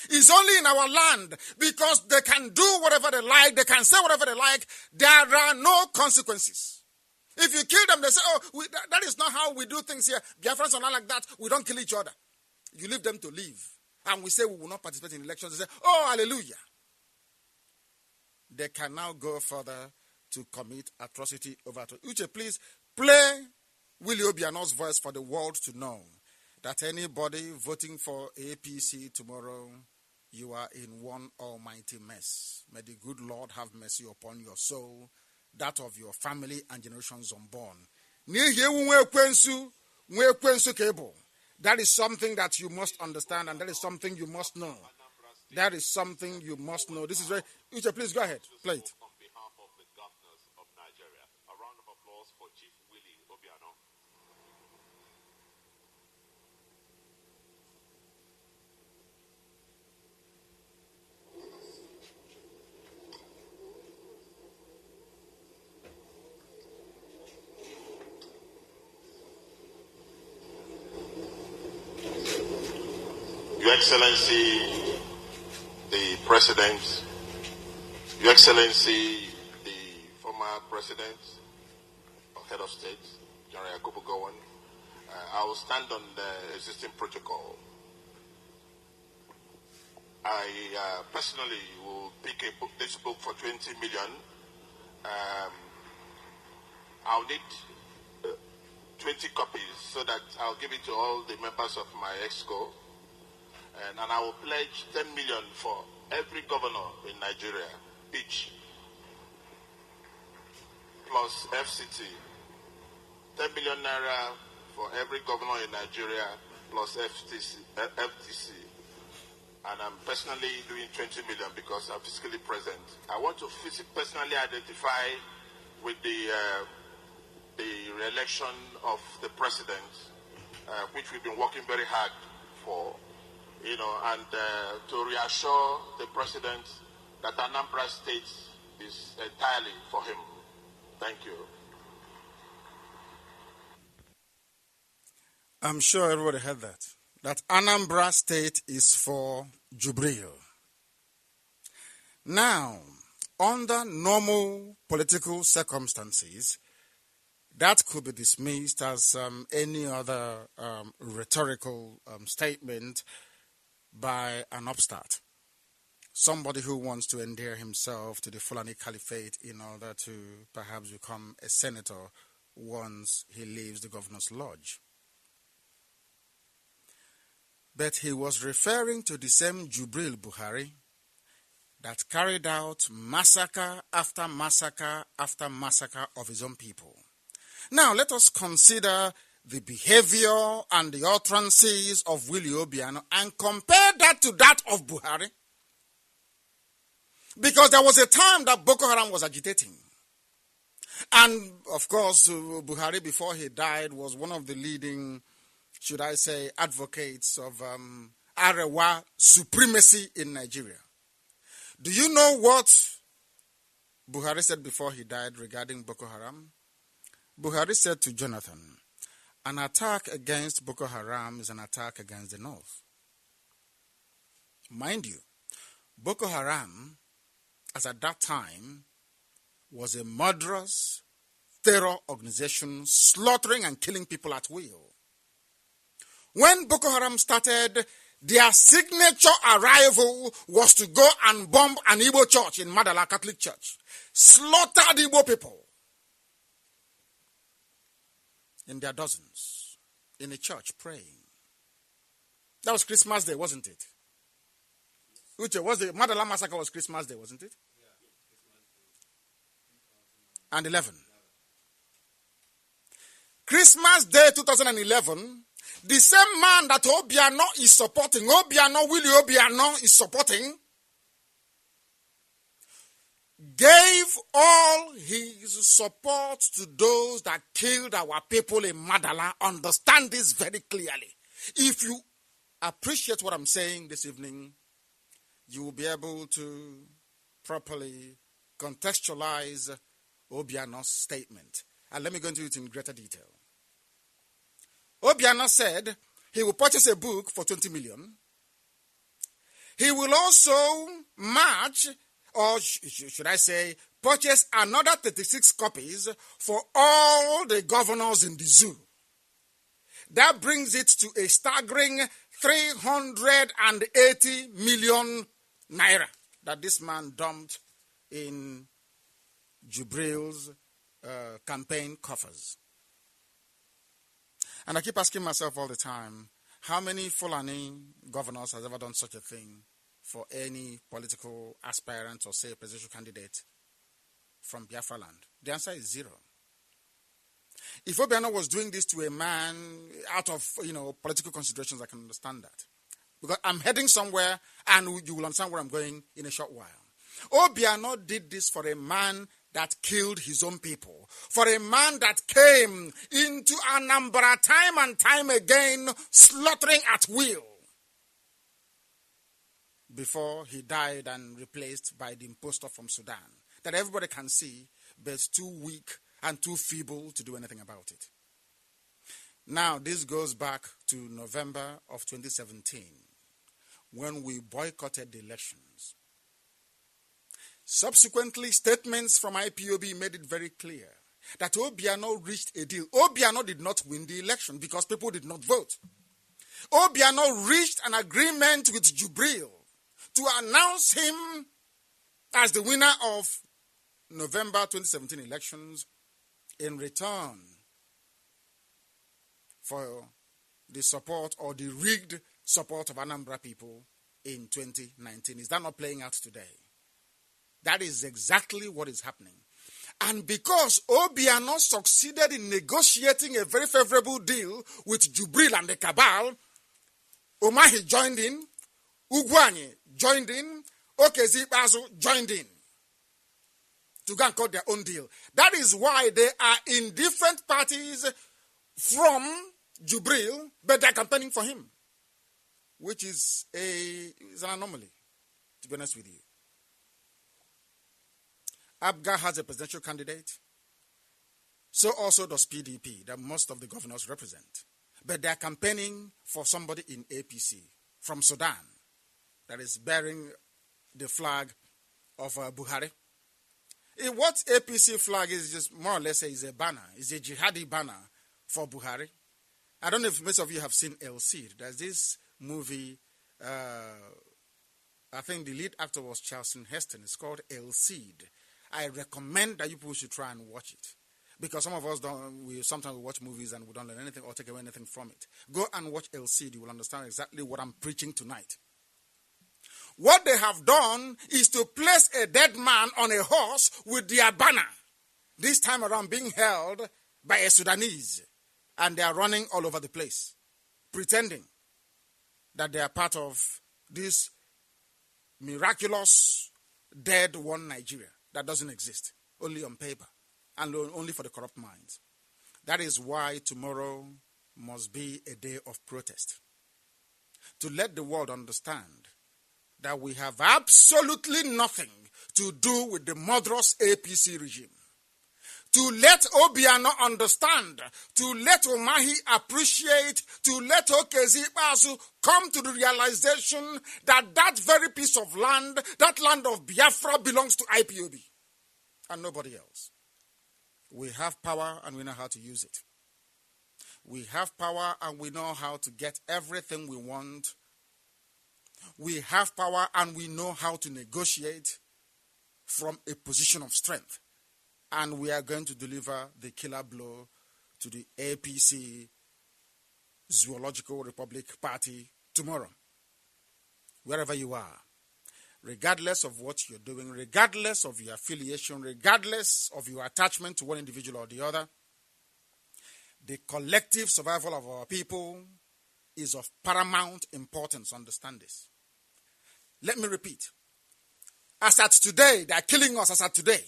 It's only in our land, because they can do whatever they like, they can say whatever they like. There are no consequences. If you kill them, they say, that is not how we do things here. Biafrans are not like that. We don't kill each other. You leave them to live. And we say we will not participate in elections. They say, oh, hallelujah. They can now go further to commit atrocity over to Uche. Please play Willie Obiano's voice for the world to know that anybody voting for APC tomorrow, you are in one almighty mess. May the good Lord have mercy upon your soul, that of your family and generations unborn. That is something that you must understand, and that is something you must know. That is something you must know. This is very... Uche, please go ahead. Play it. On behalf of the governors of Nigeria, a round of applause for Chief Willie Obiano. Your Excellency, the President, Your Excellency, the former President or Head of State, General Yakubu Gowon, I will stand on the existing protocol. I personally will pick this book for 20 million. I'll need 20 copies so that I'll give it to all the members of my EXCO. And I will pledge 10 million for every governor in Nigeria, each, plus FCT. 10 million naira for every governor in Nigeria, plus FTC. And I'm personally doing 20 million because I'm physically present. I want to personally identify with the re-election of the president, which we've been working very hard for. And to reassure the president that Anambra State is entirely for him. Thank you. I'm sure everybody heard that. That Anambra State is for Jubril. Now, Under normal political circumstances, that could be dismissed as any other rhetorical statement by an upstart. Somebody who wants to endear himself to the Fulani Caliphate in order to perhaps become a senator once he leaves the governor's lodge. But he was referring to the same Jubril Buhari that carried out massacre after massacre after massacre of his own people. Now let us consider the behavior and the utterances of Willie Obiano and compare that to that of Buhari. Because there was a time that Boko Haram was agitating. And of course, Buhari, before he died, was one of the leading, should I say, advocates of Arewa supremacy in Nigeria. Do you know what Buhari said before he died regarding Boko Haram? Buhari said to Jonathan, an attack against Boko Haram is an attack against the North. Mind you, Boko Haram, as at that time, was a murderous terror organization slaughtering and killing people at will. When Boko Haram started, their signature arrival was to go and bomb an Igbo church in Madala Catholic Church. Slaughtered Igbo people in their dozens in a church praying. That was Christmas Day, wasn't it? Which was the Madala massacre was Christmas Day, wasn't it? And 11. Christmas Day 2011, the same man that Obiano is supporting, Willie Obiano is supporting, gave all his support to those that killed our people in Madala. Understand this very clearly. If you appreciate what I'm saying this evening, you will be able to properly contextualize Obiano's statement. And let me go into it in greater detail. Obiano said he will purchase a book for 20 million. He will also match, or should I say, purchase another 36 copies for all the governors in the zoo. That brings it to a staggering 380 million naira that this man dumped in Jubril's campaign coffers. And I keep asking myself all the time, how many Fulani governors has ever done such a thing for any political aspirant or, say, a presidential candidate from Biafraland? The answer is zero. If Obiano was doing this to a man out of, political considerations, I can understand that. Because I'm heading somewhere and you will understand where I'm going in a short while. Obiano did this for a man that killed his own people, for a man that came into Anambra time and time again, slaughtering at will, before he died and replaced by the impostor from Sudan, that everybody can see, but is too weak and too feeble to do anything about it. Now, this goes back to November of 2017, when we boycotted the elections. Subsequently, statements from IPOB made it very clear that Obiano reached a deal. Obiano did not win the election because people did not vote. Obiano reached an agreement with Jubril to announce him as the winner of November 2017 elections in return for the support or the rigged support of Anambra people in 2019. Is that not playing out today? That is exactly what is happening. And because Obiano succeeded in negotiating a very favorable deal with Jubril and the cabal, Umahi joined in, Ugwani joined in, Okezi Bazo joined in to go and cut their own deal. That is why they are in different parties from Jubril, but they are campaigning for him, which is an anomaly, to be honest with you. ABGA has a presidential candidate. So also does PDP, that most of the governors represent. But they are campaigning for somebody in APC from Sudan that is bearing the flag of Buhari. What APC flag is just more or less is a banner. It's a jihadi banner for Buhari. I don't know if most of you have seen El Cid. There's this movie, I think the lead actor was Charleston Heston. It's called El Cid. I recommend that you people should try and watch it. Because some of us sometimes we watch movies and we don't learn anything or take away anything from it. Go and watch El Cid. You will understand exactly what I'm preaching tonight. What they have done is to place a dead man on a horse with their banner. This time around being held by a Sudanese. And they are running all over the place, pretending that they are part of this miraculous dead one Nigeria that doesn't exist, only on paper, and only for the corrupt minds. That is why tomorrow must be a day of protest. To let the world understand that we have absolutely nothing to do with the murderous APC regime. To let Obiano understand, to let Umahi appreciate, to let Okezi Basu come to the realization that that very piece of land, that land of Biafra belongs to IPOB and nobody else. We have power and we know how to use it. We have power and we know how to get everything we want. We have power and we know how to negotiate from a position of strength. And we are going to deliver the killer blow to the APC Zoological Republic Party tomorrow. Wherever you are, regardless of what you're doing, regardless of your affiliation, regardless of your attachment to one individual or the other, the collective survival of our people is of paramount importance. Understand this. Let me repeat. As at today, they are killing us as at today.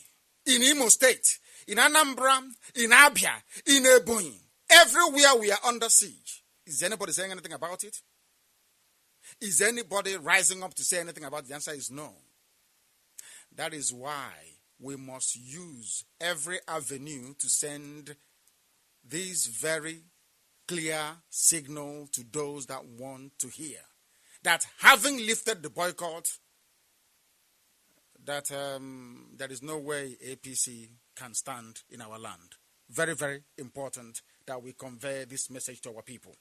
In Imo State, in Anambra, in Abia, in Ebonyi, everywhere we are under siege. Is anybody saying anything about it? Is anybody rising up to say anything about it? The answer is no. That is why we must use every avenue to send this very clear signal to those that want to hear. That having lifted the boycott, that there is no way APC can stand in our land. Very, very important that we convey this message to our people.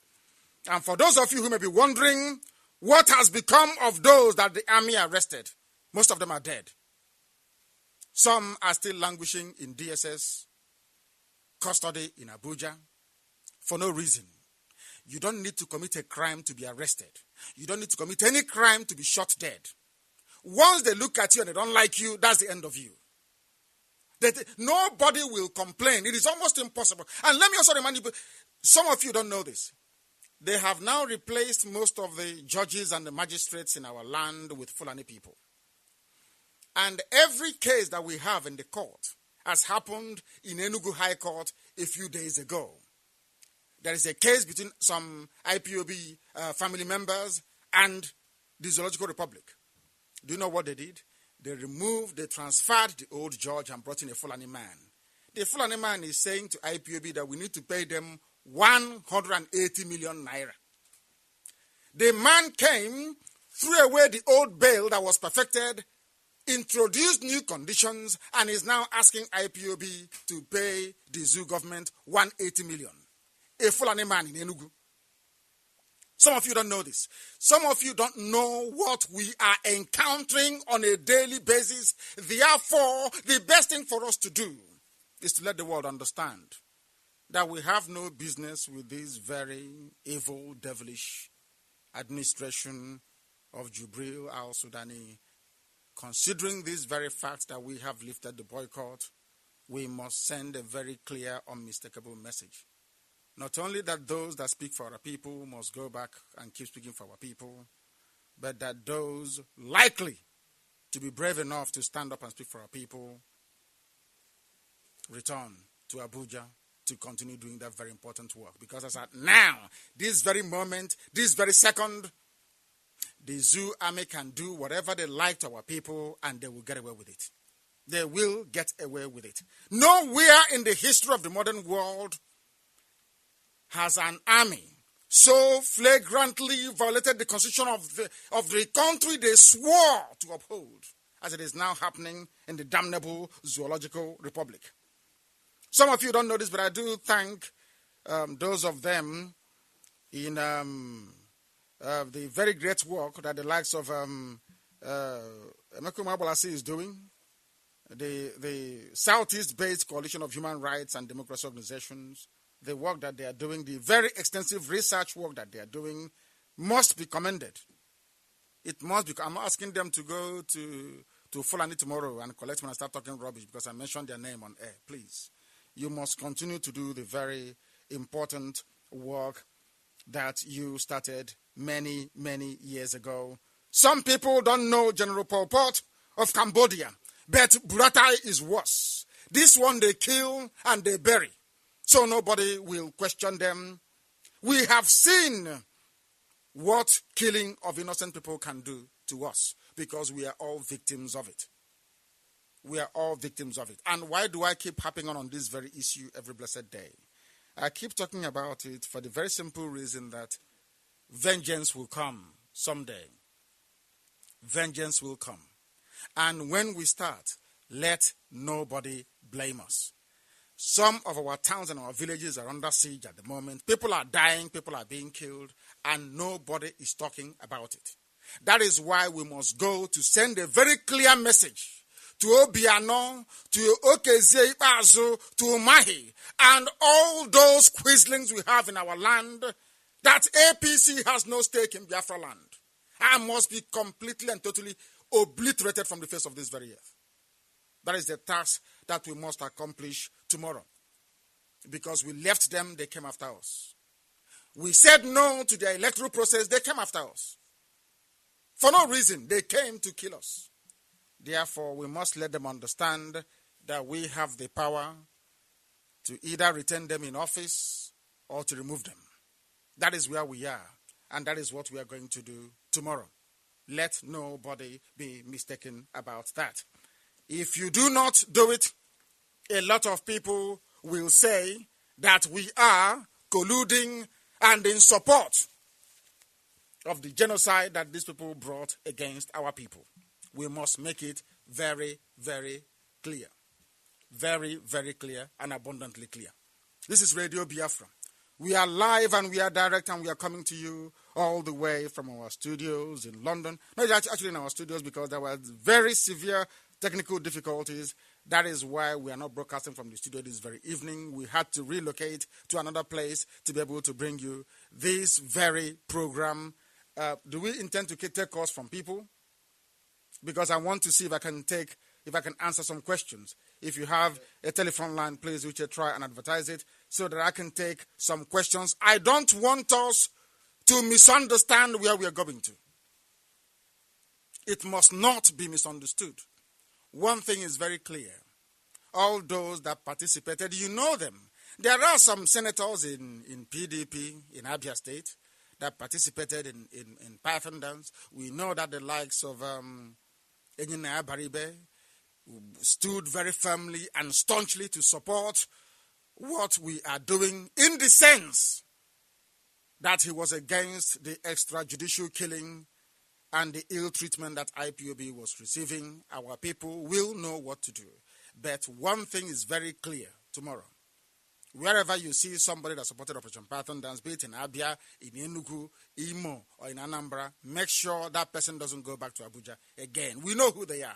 And for those of you who may be wondering what has become of those that the army arrested, most of them are dead. Some are still languishing in DSS custody in Abuja for no reason. You don't need to commit a crime to be arrested. You don't need to commit any crime to be shot dead. Once they look at you and they don't like you, that's the end of you. Nobody will complain. It is almost impossible. And let me also remind you, some of you don't know this. They have now replaced most of the judges and the magistrates in our land with Fulani people. And every case that we have in the court has happened in Enugu High Court a few days ago. There is a case between some IPOB family members and the Zoological Republic. Do you know what they did? They transferred the old judge and brought in a Fulani man. The Fulani man is saying to IPOB that we need to pay them 180 million naira. The man came, threw away the old bail that was perfected, introduced new conditions, and is now asking IPOB to pay the zoo government 180 million. A Fulani man in Enugu. Some of you don't know this. Some of you don't know what we are encountering on a daily basis. Therefore, the best thing for us to do is to let the world understand that we have no business with this very evil, devilish administration of Jubril al-Sudani. Considering this very fact that we have lifted the boycott, we must send a very clear, unmistakable message. Not only that those that speak for our people must go back and keep speaking for our people, but that those likely to be brave enough to stand up and speak for our people return to Abuja to continue doing that very important work. Because as at now, this very moment, this very second, the zoo army can do whatever they like to our people and they will get away with it. They will get away with it. Nowhere in the history of the modern world has an army so flagrantly violated the constitution of the country they swore to uphold as it is now happening in the damnable Zoological Republic. Some of you don't know this, but I do thank those of them in the very great work that the likes of Emeka Mabolasi is doing, the Southeast-based Coalition of Human Rights and Democracy Organizations, the work that they are doing, the very extensive research work that they are doing must be commended. It must be. I'm asking them to go to Fulani tomorrow and collect me and start talking rubbish because I mentioned their name on air. Please, you must continue to do the very important work that you started many, many years ago. Some people don't know General Pol Pot of Cambodia, but Buratai is worse. This one they kill and they bury, so nobody will question them. We have seen what killing of innocent people can do to us because we are all victims of it. We are all victims of it. And why do I keep harping on this very issue every blessed day? I keep talking about it for the very simple reason that vengeance will come someday. Vengeance will come. And when we start, let nobody blame us. Some of our towns and our villages are under siege at the moment. People are dying, people are being killed, and nobody is talking about it. That is why we must go to send a very clear message to Obiano, to Okezie Ipazu, to Mahi, and all those quislings we have in our land, that APC has no stake in Biafraland and must be completely and totally obliterated from the face of this very earth. That is the task that we must accomplish tomorrow. Because we left them, they came after us. We said no to the electoral process, they came after us. For no reason, they came to kill us. Therefore, we must let them understand that we have the power to either retain them in office or to remove them. That is where we are, and that is what we are going to do tomorrow. Let nobody be mistaken about that. If you do not do it, a lot of people will say that we are colluding and in support of the genocide that these people brought against our people. We must make it very, very clear. Very, very clear and abundantly clear. This is Radio Biafra. We are live and we are direct and we are coming to you all the way from our studios in London. No, actually in our studios because there were very severe technical difficulties. That is why we are not broadcasting from the studio this very evening. We had to relocate to another place to be able to bring you this very program. Do we intend to take calls from people? Because I want to see if I can answer some questions. If you have a telephone line, please try and advertise it so that I can take some questions. I don't want us to misunderstand where we are going to. It must not be misunderstood. One thing is very clear. All those that participated, you know them. There are some senators in PDP in Abia State that participated in Python dance. We know that the likes of Enyinaya Baribe stood very firmly and staunchly to support what we are doing in the sense that he was against the extrajudicial killing and the ill treatment that IPOB was receiving. Our people will know what to do. But one thing is very clear tomorrow. Wherever you see somebody that supported Operation Python Dance, be it in Abia, in Enugu, Imo, or in Anambra, make sure that person doesn't go back to Abuja again. We know who they are.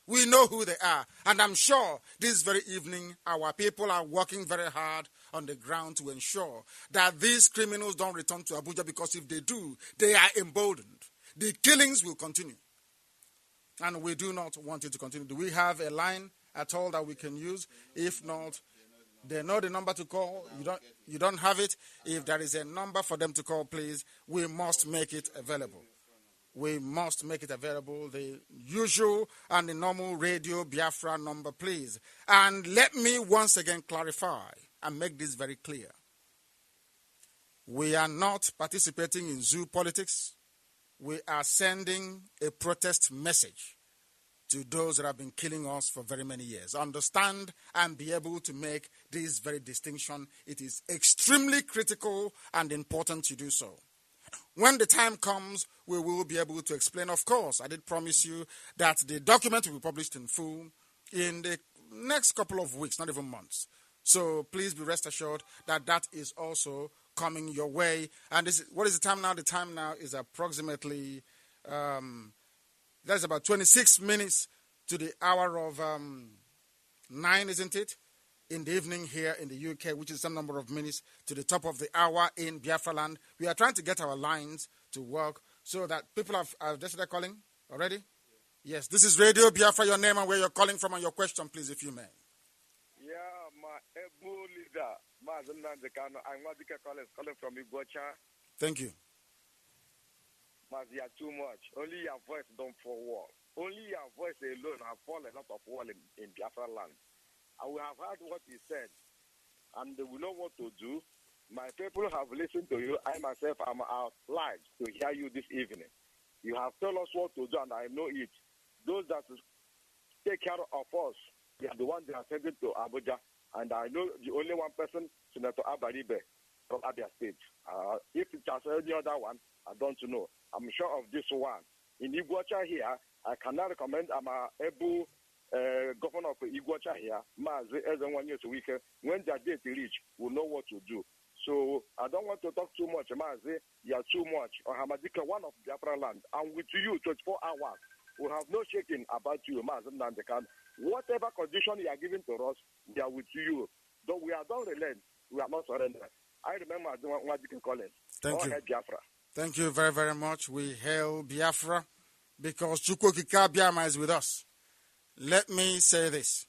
We know who they are. And I'm sure this very evening, our people are working very hard on the ground to ensure that these criminals don't return to Abuja, because if they do, they are emboldened. The killings will continue. And we do not want it to continue. Do we have a line at all that we can use? If not, they know the number to call. You don't have it. If there is a number for them to call, please, we must make it available. We must make it available. The usual and the normal Radio Biafra number, please. And let me once again clarify and make this very clear. We are not participating in zoo politics. We are sending a protest message to those that have been killing us for very many years. Understand and be able to make this very distinction. It is extremely critical and important to do so. When the time comes, we will be able to explain. Of course, I did promise you that the document will be published in full in the next couple of weeks, not even months. So please be rest assured that that is also coming your way. And what is the time now? The time now is approximately, that's about 26 minutes to the hour of 9, isn't it? In the evening here in the UK, which is some number of minutes to the top of the hour in Biafraland. We are trying to get our lines to work so that people have just started calling already? Yes, this is Radio Biafra, your name and where you're calling from and your question, please, if you may. Yeah, my able leader, Nnamdi Kanu, I'm calling from Ibocha. Thank you. You are too much. Only your voice don't fall wall. Only your voice alone have fallen a lot of wall in Biafra land. And we have heard what he said, and we know what to do. My people have listened to you. I myself am live to hear you this evening. You have told us what to do, and I know it. Those that take care of us, they are the ones that are sent to Abuja. And I know the only one person, Senator Abaribe from Abia State. If it's just any other one, I don't know. I'm sure of this one. In Iguacha here, I cannot recommend I'm able governor of Iguacha here, Mazi, as 1 year a week. When their date reach, we'll know what to do. So I don't want to talk too much, Mazi. You are too much. Or Hamadika, one of BIAFRALAND. And with you, 24 hours. We have no shaking about you, Mazi Nnamdi Kanu. Whatever condition you are giving to us, we are with you. Though we are don't relent, we are not surrender. I remember what you can call it. Thank you. Biafra. Thank you very, very much. We hail Biafra because Chukwokika Biama is with us. Let me say this.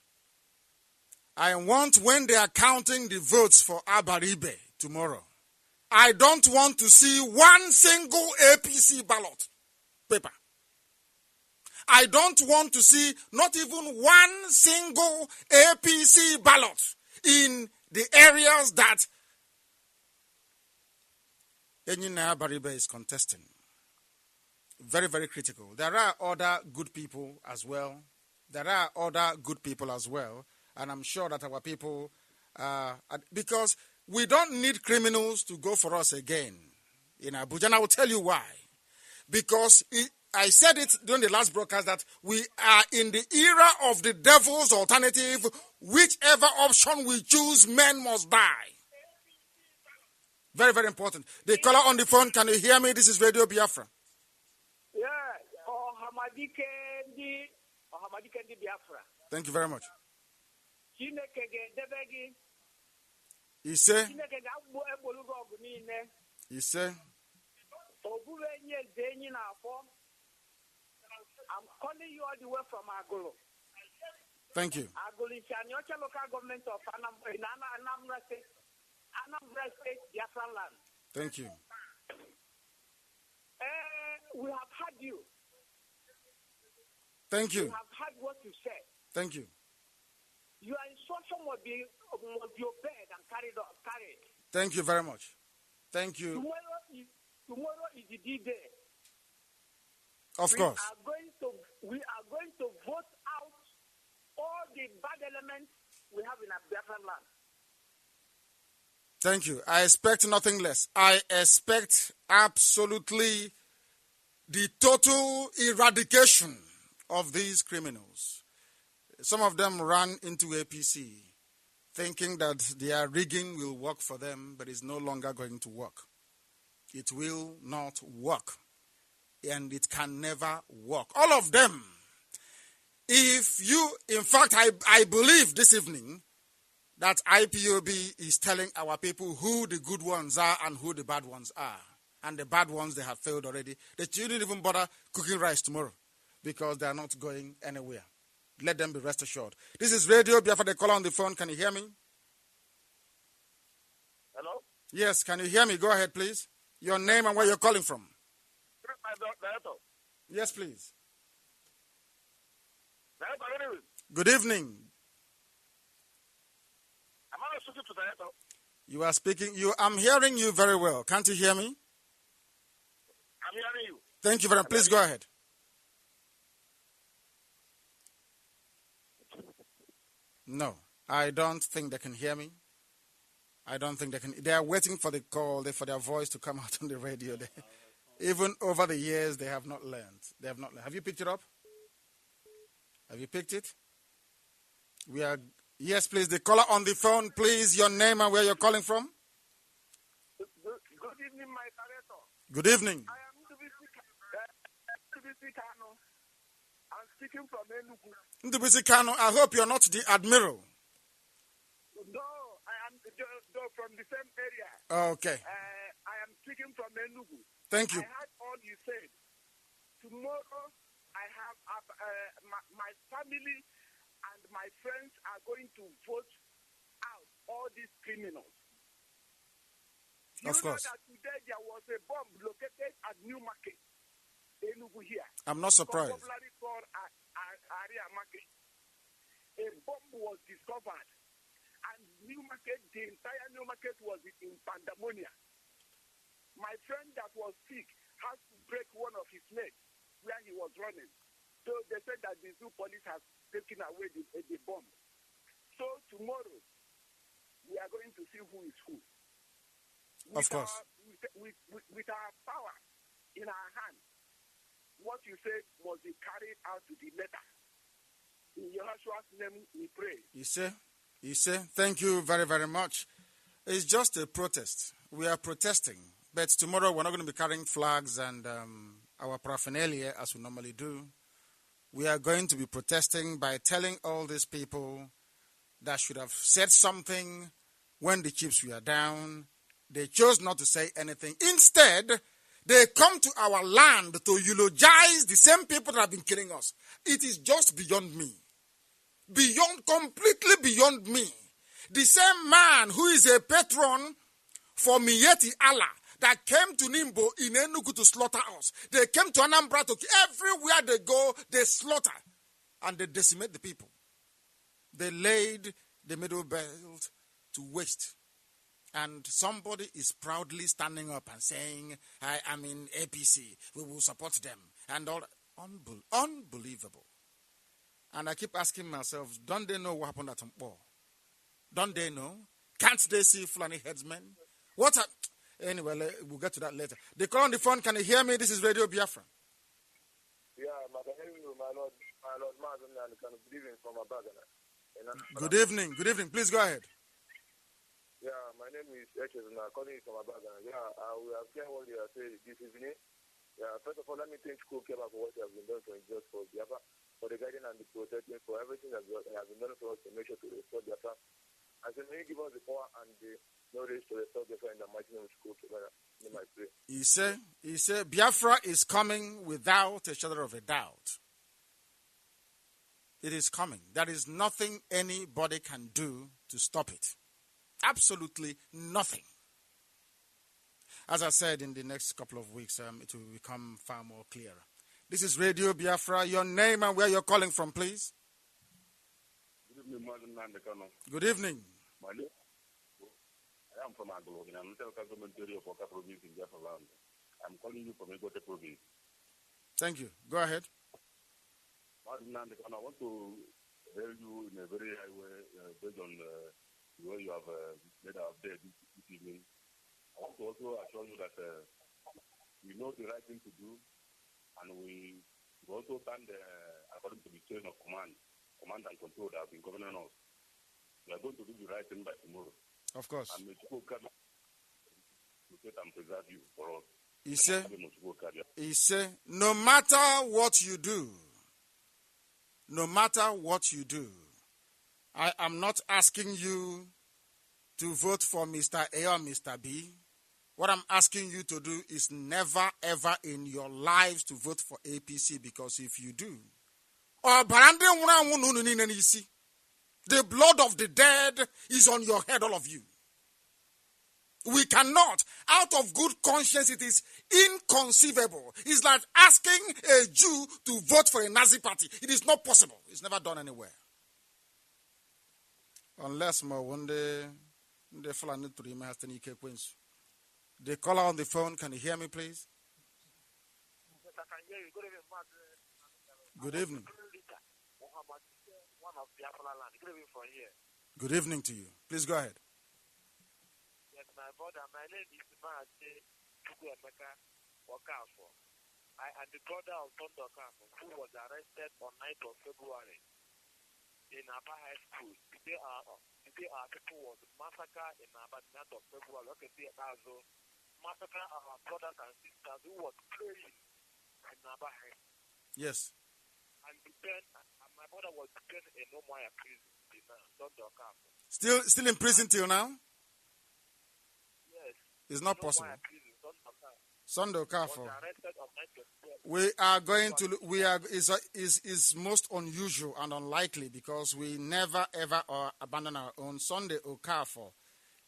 I want, when they are counting the votes for Abaribe tomorrow, I don't want to see one single APC ballot paper. I don't want to see not even one single APC ballot in the areas that Enyina Abaribe is contesting. Very, very critical. There are other good people as well. And I'm sure that our people, because we don't need criminals to go for us again in Abuja. And I will tell you why. Because I said it during the last broadcast that we are in the era of the devil's alternative. Whichever option we choose, men must die. Very, very important. The caller on the phone, can you hear me? This is Radio Biafra. Yeah. Thank you very much. He said. I'm calling you all the way from Agolo. Thank you. Agolo is the local government of Anambra State, Biafralan. Thank you. We have heard you. Thank you. We have heard what you said. Thank you. Your instruction will be obeyed and carried. Thank you very much. Thank you. Tomorrow is the D-Day. Of course. We are going to vote out all the bad elements we have in our Biafran land. Thank you. I expect nothing less. I expect absolutely the total eradication of these criminals. Some of them ran into APC thinking that their rigging will work for them, but it's no longer going to work. It will not work. And it can never work. All of them. In fact, I believe this evening that IPOB is telling our people who the good ones are and who the bad ones are. And the bad ones, they have failed already. They shouldn't even bother cooking rice tomorrow because they are not going anywhere. Let them be rest assured. This is Radio Biafra. The caller on the phone. Can you hear me? Hello? Yes, can you hear me? Go ahead, please. Your name and where you're calling from. Yes, please. Good evening. Am I speaking to Director? You are speaking. I'm hearing you very well. Can't you hear me? I'm hearing you. Thank you very much. Please go ahead. No, I don't think they can hear me. I don't think they can. They are waiting for the call, for their voice to come out on the radio. Even over the years, they have not learned. They have not learned. Have you picked it up? Have you picked it? We are. Yes, please. The caller on the phone, please. Your name and where you're calling from. Good evening, my director. Good evening. I am Nnamdi Kanu. I'm speaking from Enugu. Nnamdi Kanu, I hope you're not the admiral. No, I am from the same area. Okay. I am speaking from Enugu. Thank you. I heard all you said. Tomorrow, I have my family and my friends are going to vote out all these criminals. Of course. You know that today there was a bomb located at New Market, Enugu here. I'm not surprised. Popularly called Area Market. A bomb was discovered, and New Market, the entire New Market was in pandemonium. My friend that was sick had to break one of his legs where he was running. So they said that the zoo police has taken away the bomb. So tomorrow, we are going to see who is who. Of course. With our power in our hand, what you said must be carried out to the letter. In Yahshua's name we pray. You say, thank you very, very much. It's just a protest. We are protesting. But tomorrow we're not going to be carrying flags and our paraphernalia as we normally do. We are going to be protesting by telling all these people that should have said something when the chips were down. They chose not to say anything. Instead, they come to our land to eulogize the same people that have been killing us. It is just beyond me. Completely beyond me. The same man who is a patron for Miyetti Allah that came to Nimbo in Enugu to slaughter us. They came to Anambra to everywhere they go, they slaughter. And they decimate the people. They laid the middle belt to waste. And somebody is proudly standing up and saying, I am in APC. We will support them. And all that. Unbelievable. And I keep asking myself, don't they know what happened at Mpo? Don't they know? Can't they see Fulani headsmen? Anyway, we'll get to that later. They call on the phone. Can you hear me? This is Radio Biafra. Yeah, my Lord, good evening from Abagana. Good evening. Good evening. Please go ahead. Yeah, my name is Eches and I'm calling from Abagana. Yeah, we have heard what you are saying this evening. Yeah, first of all, let me thank School Keba for what you have been done for Biafra, for the guidance and the protection, for everything that has been done for us to make sure to restore Biafra. And so may you give us the power and the knowledge to restore Biafra in the mighty name of School Keba. He said, Biafra is coming without a shadow of a doubt. It is coming. There is nothing anybody can do to stop it. Absolutely nothing. As I said, in the next couple of weeks, it will become far more clearer. This is Radio Biafra. Your name and where you're calling from, please. Good evening, Nnamdi Kanu. Good evening. I am from Aglo, and I'm the government area of Oka province in Biafraland. I'm calling you from Egote province. Thank you. Go ahead. Nnamdi Kanu, I want to hail you in a very high way, based on the way you have made our day this evening. I want to also assure you that we know the right thing to do, and we also stand according to the chain of command and control that have been governing us. We are going to do the right thing by tomorrow. Of course. And may people come to protect and preserve you for us. He said, no matter what you do, I am not asking you to vote for Mr. A or Mr. B. What I'm asking you to do is never, ever in your lives to vote for APC, because if you do, the blood of the dead is on your head, all of you. We cannot, out of good conscience, it is inconceivable. It's like asking a Jew to vote for a Nazi party. It is not possible. It's never done anywhere. Unless one day, the caller on the phone, can you hear me, please? Yes, I can hear you. Good evening. One of Biafralan. Good evening from here. Good evening to you. Please go ahead. my brother. My name is Mazi Chukwuemeka Okafo. I am the brother of Nnamdi Kanu, who was arrested on 9th of February in Aba High School. Today our people was massacred in Aba 9th of February. Okay, also massacre our brothers and sisters who was praying in Aba High School. Yes. And then my brother was detained in Umuahia prison in Nnamdi Kanu. Still in prison till now? Yes. It's not possible. Sunday Okafor. Is most unusual and unlikely because we never ever abandon our own. Sunday Okafor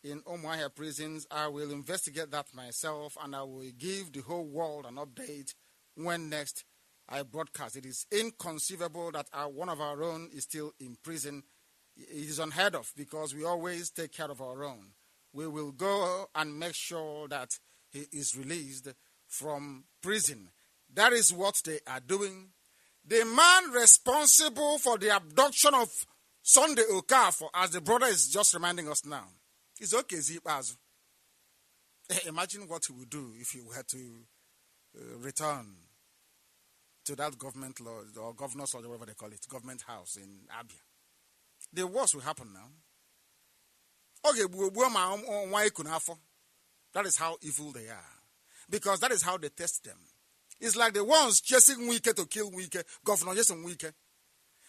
in Umuahia prisons. I will investigate that myself and I will give the whole world an update when next I broadcast. It is inconceivable that one of our own is still in prison. It is unheard of because we always take care of our own. We will go and make sure that he is released from prison. That is what they are doing. The man responsible for the abduction of Sunday Okafor, as the brother is just reminding us now, is okay, Zipazu. Imagine what he would do if he were to return to that government law, or governor's or whatever they call it, government house in Abia. The worst will happen now. Okay, that is how evil they are. Because that is how they test them. It's like the ones chasing Wike to kill Wike, Governor Jason Wike.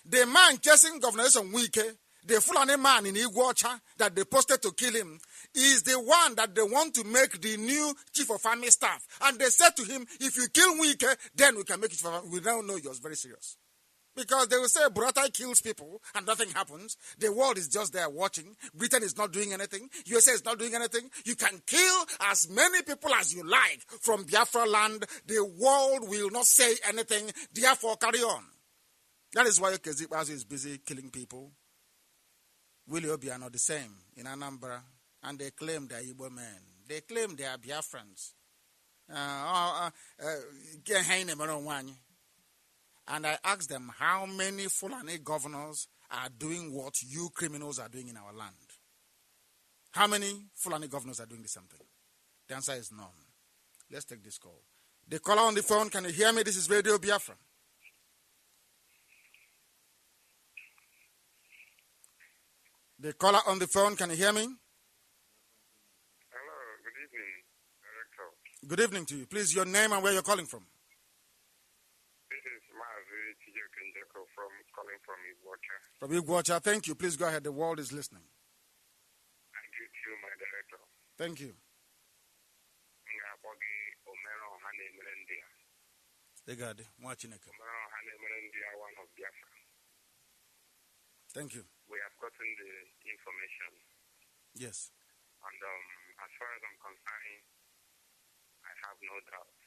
The man chasing Governor Jason Wike, the Fulani man in Iguacha that they posted to kill him, is the one that they want to make the new chief of army staff. And they said to him, if you kill Wike, then we can make it chief of army. We now know you're very serious. Because they will say Buratai kills people and nothing happens. The world is just there watching. Britain is not doing anything. USA is not doing anything. You can kill as many people as you like from Biafraland. The world will not say anything. Therefore, carry on. That is why Kezibazu is busy killing people. Willie Obi are not the same in Anambra. And they claim they are Igbo men. They claim they are Biafrans. And I asked them how many Fulani governors are doing what you criminals are doing in our land. How many Fulani governors are doing the same thing? The answer is none. Let's take this call. The caller on the phone, can you hear me? This is Radio Biafra. The caller on the phone, can you hear me? Hello, good evening, Director. Good evening to you. Please, your name and where you're calling from. Calling from Iguacha. From Iguacha, thank you. Please go ahead. The world is listening. I greet you, my director. Thank you. One of Biafra. Thank you. We have gotten the information. Yes. And as far as I'm concerned, I have no doubt.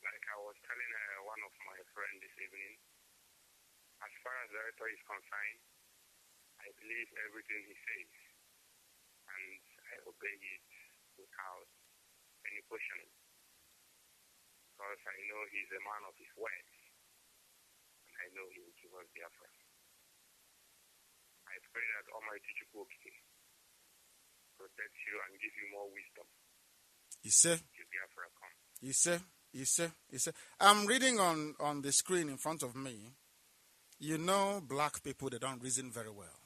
Like I was telling one of my friends this evening, as far as the director is concerned, I believe everything he says, and I obey it without any questioning, because I know he's a man of his words, and I know he will give us Biafra. I pray that Almighty Chukwuoki protect you and give you more wisdom. You say? Biafra come. You say? You say. I'm reading on the screen in front of me. You know, black people, they don't reason very well.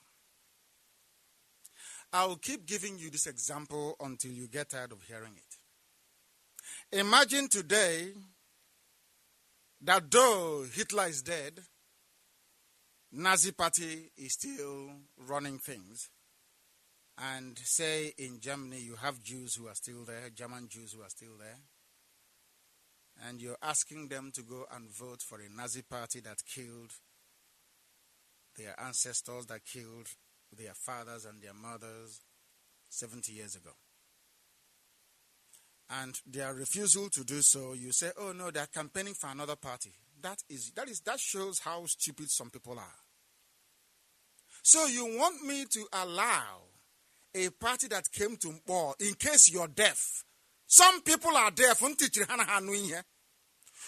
I'll keep giving you this example until you get tired of hearing it. Imagine today that though Hitler is dead, Nazi party is still running things. And say in Germany you have Jews who are still there, German Jews who are still there. And you're asking them to go and vote for a Nazi party that killed their ancestors, that killed their fathers and their mothers 70 years ago. And their refusal to do so, you say, oh no, they're campaigning for another party. That shows how stupid some people are. So you want me to allow a party that came to Mpo, in case you're deaf. Some people are deaf.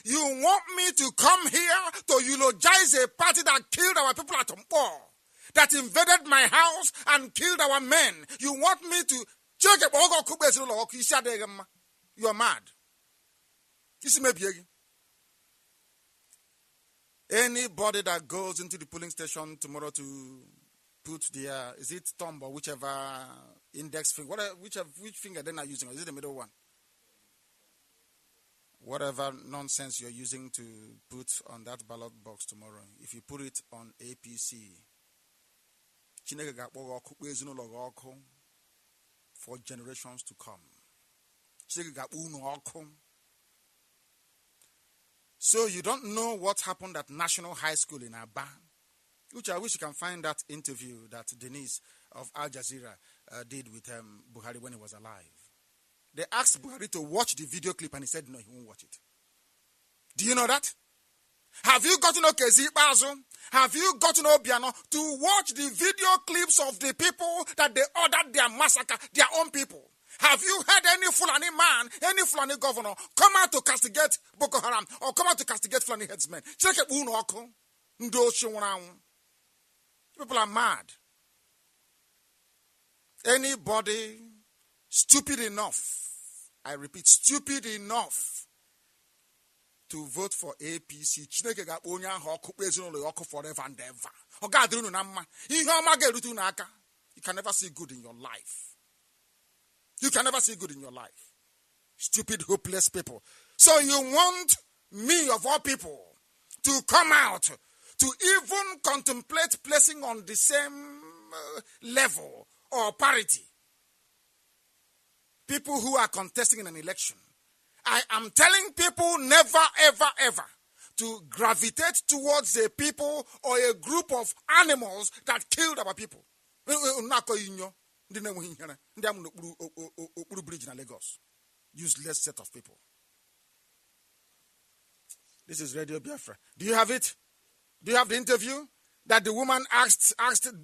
You want me to come here to eulogize a party that killed our people at Mpo, that invaded my house and killed our men. You want me to You are mad. Anybody that goes into the polling station tomorrow to put their, is it thumb or whichever index finger, which finger they're not using, or is it the middle one? Whatever nonsense you're using to put on that ballot box tomorrow, if you put it on APC, for generations to come. So you don't know what happened at National High School in Aba, which I wish you can find that interview that Denise of Al Jazeera did with Buhari when he was alive. They asked Buhari to watch the video clip and he said no, he won't watch it. Do you know that? Have you gotten Okezi Bazo? Have you gotten Obiano to watch the video clips of the people that they ordered their massacre, their own people? Have you heard any Fulani man, any Fulani governor come out to castigate Boko Haram or come out to castigate Fulani headsmen? People are mad. Anybody stupid enough, I repeat, stupid enough to vote for APC, forever and ever. You can never see good in your life. You can never see good in your life. Stupid, hopeless people. So you want me, of all people, to come out to even contemplate placing on the same level or parity people who are contesting in an election. I am telling people never, ever, ever to gravitate towards a people or a group of animals that killed our people. Useless set of people. This is Radio Biafra. Do you have it? Do you have the interview that the woman asked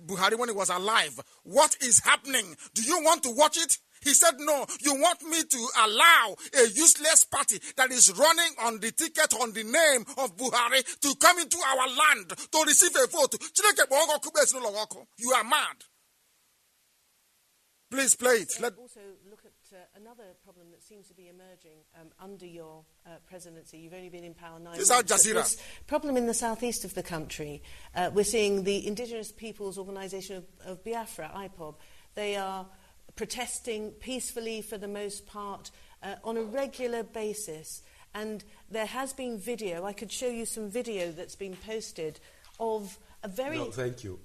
Buhari when he was alive? What is happening? Do you want to watch it? He said, no, you want me to allow a useless party that is running on the ticket on the name of Buhari to come into our land to receive a vote. You are mad. Please play it. Let's also look at another problem that seems to be emerging under your presidency. You've only been in power 9 months. This is Al Jazeera. This problem in the southeast of the country. We're seeing the Indigenous Peoples Organization of Biafra, Ipob. They are protesting peacefully for the most part on a regular basis. And there has been video. I could show you some video that's been posted of a very... No, thank you.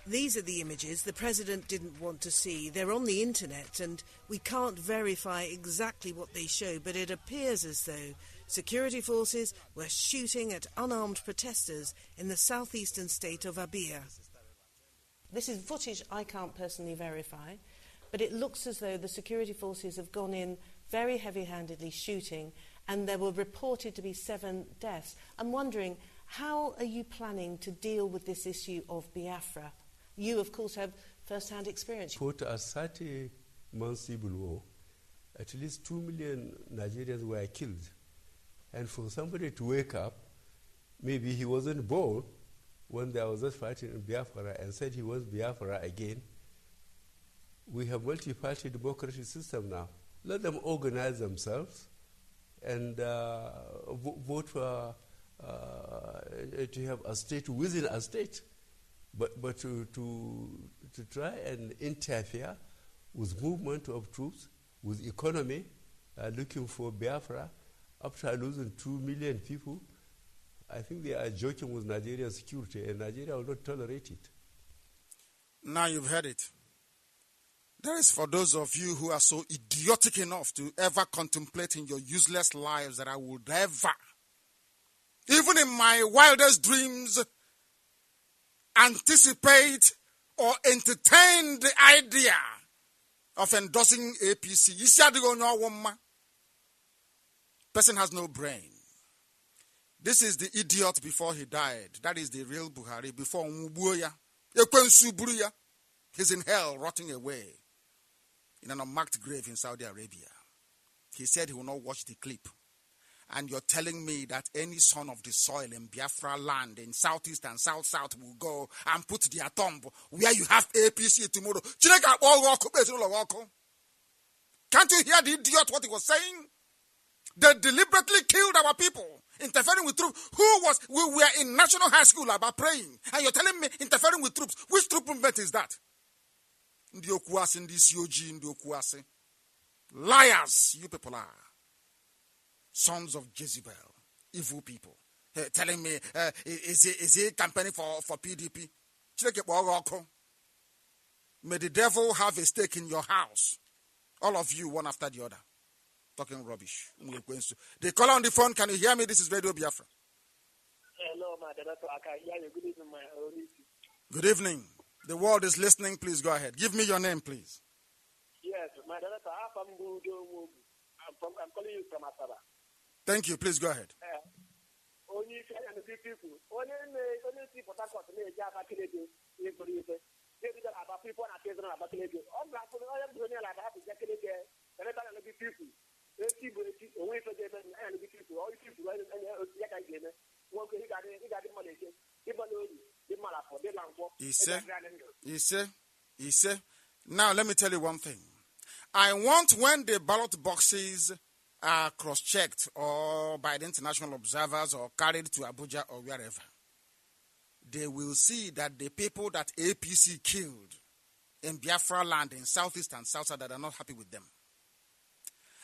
These are the images the president didn't want to see. They're on the internet and we can't verify exactly what they show, but it appears as though security forces were shooting at unarmed protesters in the southeastern state of Abia. This is footage I can't personally verify, but it looks as though the security forces have gone in very heavy-handedly shooting, and there were reported to be 7 deaths. I'm wondering, how are you planning to deal with this issue of Biafra? You, of course, have first-hand experience. After a 30-month civil war, at least 2 million Nigerians were killed. And for somebody to wake up, maybe he wasn't born when there was this fighting in Biafra and said he wants Biafra again. We have multi-party democracy system now. Let them organize themselves and vote for to have a state within a state. But to try and interfere with movement of troops, with economy, looking for Biafra, after losing 2 million people, I think they are joking with Nigerian security, and Nigeria will not tolerate it. Now you've heard it. That is for those of you who are so idiotic enough to ever contemplate in your useless lives that I would ever, even in my wildest dreams, anticipate or entertain the idea of endorsing APC. Person has no brain. This is the idiot before he died. That is the real Buhari before Mbuya. He's in hell, rotting away in an unmarked grave in Saudi Arabia. He said he will not watch the clip. And you're telling me that any son of the soil in Biafra land, in southeast and south will go and put their thumb where you have APC tomorrow. Can't you hear the idiot what he was saying? They deliberately killed our people, interfering with troops. We were in national high school about praying, and you're telling me interfering with troops. Which troop movement is that? Ndi okuasi, ndi COG, ndi okuasi. Liars, you people are. Sons of Jezebel, evil people. Telling me, is he campaigning for PDP? May the devil have a stake in your house. All of you, one after the other. Talking rubbish. They call on the phone. Can you hear me? This is Radio Biafra. Hello, my director. I can hear you. Good evening, my Good evening. The world is listening. Please go ahead. Give me your name, please. Yes, my director. I'm calling you from Asaba. Thank you. Please go ahead. Only people. Only people that got me. About people and children about the lady. All black people are doing like that. Exactly there. And then the people. Let's see away from them and the people. All people and he said. Now let me tell you one thing. I want when the ballot boxes are cross-checked or by the international observers or carried to Abuja or wherever, they will see that the people that APC killed in Biafra land in southeast and south that are not happy with them.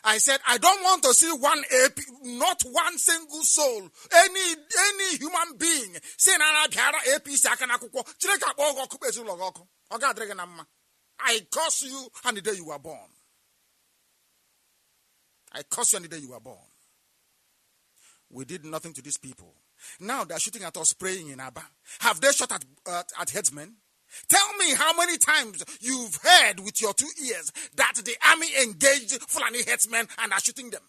I said, I don't want to see one AP, not one single soul, any human being saying, APC. I curse you on the day you were born. I curse you on the day you were born. We did nothing to these people. Now they're shooting at us, praying in Abba. Have they shot at headsmen? Tell me how many times you've heard with your 2 ears that the army engaged Fulani headsmen and are shooting them.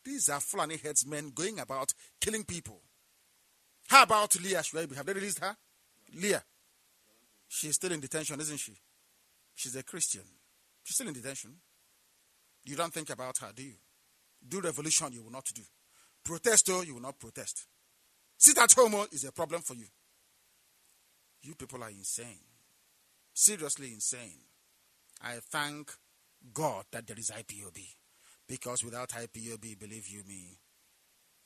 These are Fulani headsmen going about killing people. How about Leah Shuaibu? Have they released her? Leah. She's still in detention, isn't she? She's a Christian. She's still in detention. You don't think about her, do you? Do revolution, you will not do. Protest, you will not protest. Sit at home is a problem for you. You people are insane. Seriously insane. I thank God that there is IPOB. Because without IPOB, believe you me,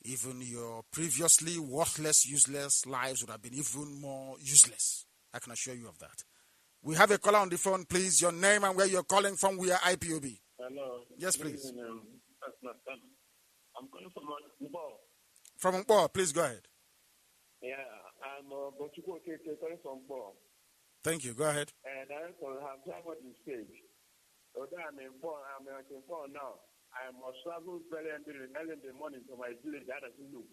even your previously worthless, useless lives would have been even more useless. I can assure you of that. We have a caller on the phone, please. Your name and where you're calling from. We are IPOB. Hello. Yes, please. I'm calling from Ipob. From Ipob, please go ahead. Yeah, I'm calling from Ipob. Thank you. Go ahead. And I have traveled the stage. Although I'm in Ipob now, I must travel very early in the morning to my village. That doesn't look.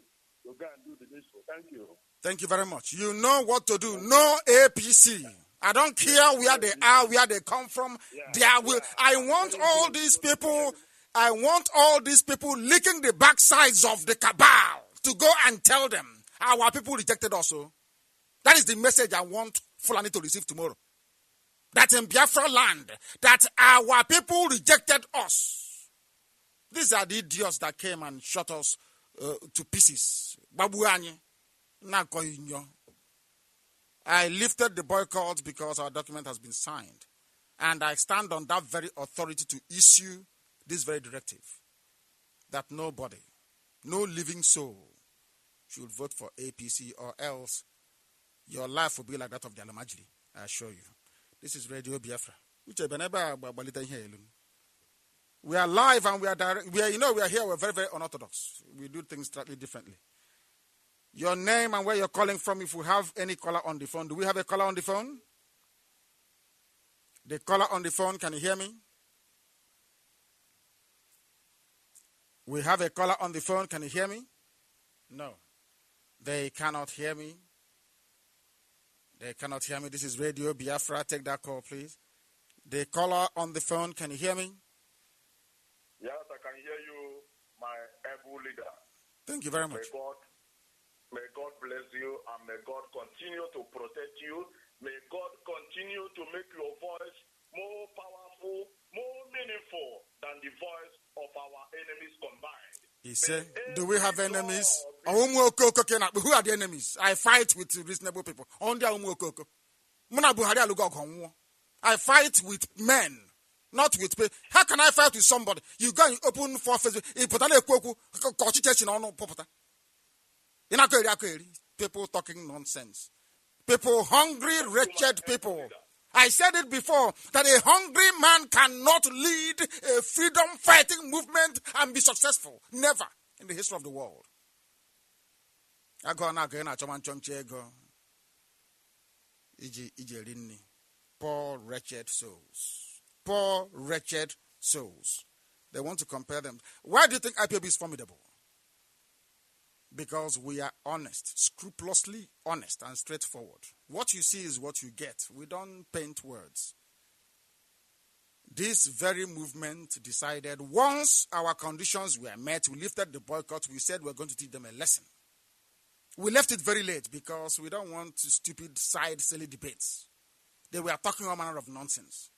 So go and do the disco. Thank you. Thank you very much. You know what to do. No APC. I don't care where they are, where they come from. I want all these people. I want all these people licking the backsides of the cabal to go and tell them our people rejected us. That is the message I want Fulani to receive tomorrow. That in Biafra land, that our people rejected us. These are the idiots that came and shot us to pieces. Babuani, Nakoinyo. I lifted the boycott because our document has been signed. And I stand on that very authority to issue this very directive. That nobody, no living soul, should vote for APC or else your life will be like that of the Alamajiri. I assure you. This is Radio Biafra. We are live and we are direct. We are here. We're very, very unorthodox. We do things slightly differently. Your name and where you're calling from, if we have any caller on the phone. Do we have a caller on the phone? The caller on the phone, can you hear me? We have a caller on the phone, can you hear me? No. They cannot hear me. They cannot hear me. This is Radio Biafra. Take that call, please. The caller on the phone, can you hear me? Yes, I can hear you, my able leader. Thank you very much. May God bless you and may God continue to protect you. May God continue to make your voice more powerful, more meaningful than the voice of our enemies combined. He said, do we have enemies? Who are the enemies? I fight with reasonable people. I fight with men, not with people. How can I fight with somebody? You go and open for Facebook. People talking nonsense. People, hungry, wretched people. I said it before, that a hungry man cannot lead a freedom-fighting movement and be successful. Never in the history of the world. Poor, wretched souls. Poor, wretched souls. They want to compare them. Why do you think IPOB is formidable? Because we are honest, scrupulously honest and straightforward. What you see is what you get. We don't paint words. This very movement decided once our conditions were met, we lifted the boycott, we said we're going to teach them a lesson. We left it very late because we don't want stupid side silly debates. They were talking all manner of nonsense.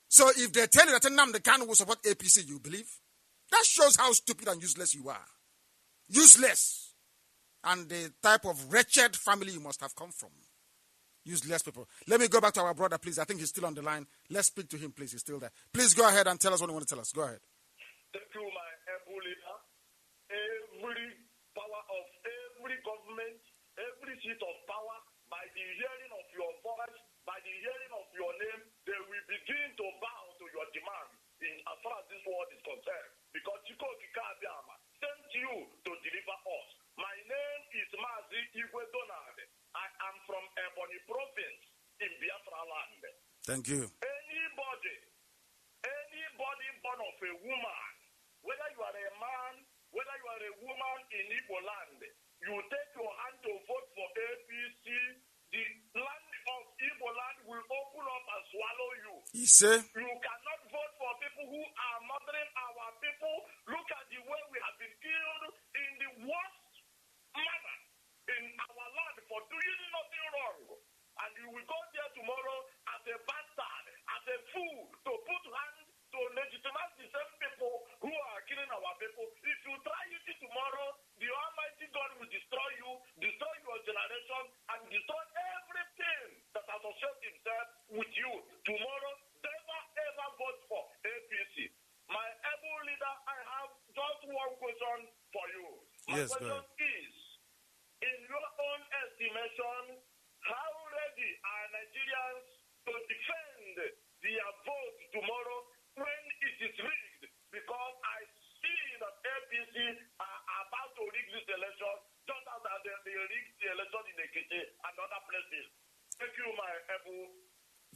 So if they tell you that Nnamdi Kanu will support APC, you believe? That shows how stupid and useless you are. Useless. And the type of wretched family you must have come from. Useless people. Let me go back to our brother, please. I think he's still on the line. Let's speak to him, please. He's still there. Please go ahead and tell us what you want to tell us. Go ahead. Thank you, my able leader. Every power of every government, every seat of power, by the hearing of your voice, by the hearing of your name, they will begin to bow to your demand as far as this world is concerned. Because Chiko Kikabiama sent you to deliver us. My name is Mazi Igwe Donald. I am from Ebonyi province in Biafraland. Thank you. Anybody born of a woman, whether you are a man, whether you are a woman in Igbo land, you take your hand to vote for APC, the land of Igbo land will open up and swallow you. You say? You cannot vote for people who are murdering our people. Look at the way we have been killed in the worst manner in our land for doing nothing wrong. And you will go there tomorrow as a bastard, as a fool, to put hands to legitimize the same people who are killing our people. If you try it tomorrow, the Almighty God will destroy you, destroy your generation, and destroy everything that associates himself with you. Tomorrow, never ever vote for APC. My able leader, I have just one question for you. My question is, in your own estimation, how ready are Nigerians to defend their vote tomorrow when it is rigged? Because I see that APC are about to rig this election, just as they rigged the election in Ekiti and other places. Thank you, my able.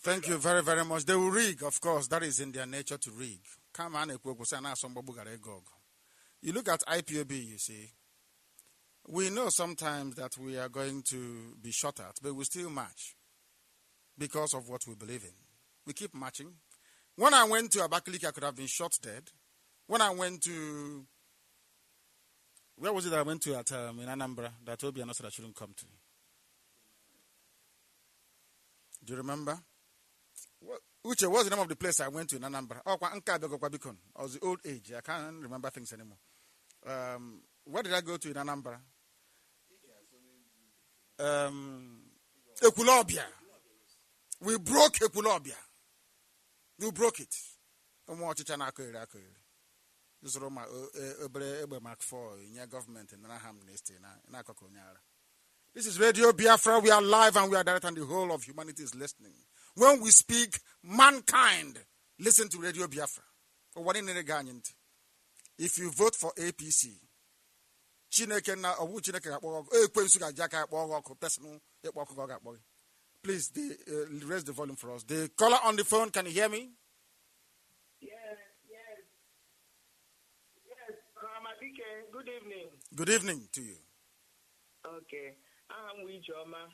Thank you very, very much. They will rig, of course. That is in their nature to rig. You look at IPOB, you see. We know sometimes that we are going to be shot at, but we still march because of what we believe in. We keep marching. When I went to Abakaliki, I could have been shot dead. When I went to... Where was it that I went to at in Anambra that Obiano said I shouldn't come to? Do you remember? Uche, what's the name of the place I went to in Anambra? Oh, I was the old age. I can't remember things anymore. Where did I go to in Anambra? Ekulobia. We broke Ekulobia. We broke it. This is Roma Mark 4 in your government in Naham Neste. This is Radio Biafra. We are live and we are direct, and the whole of humanity is listening. When we speak, mankind listen to Radio Biafra. If you vote for APC, please raise the volume for us. The caller on the phone, can you hear me? Yes. Good evening. Good evening to you. Okay. I'm Wijoma.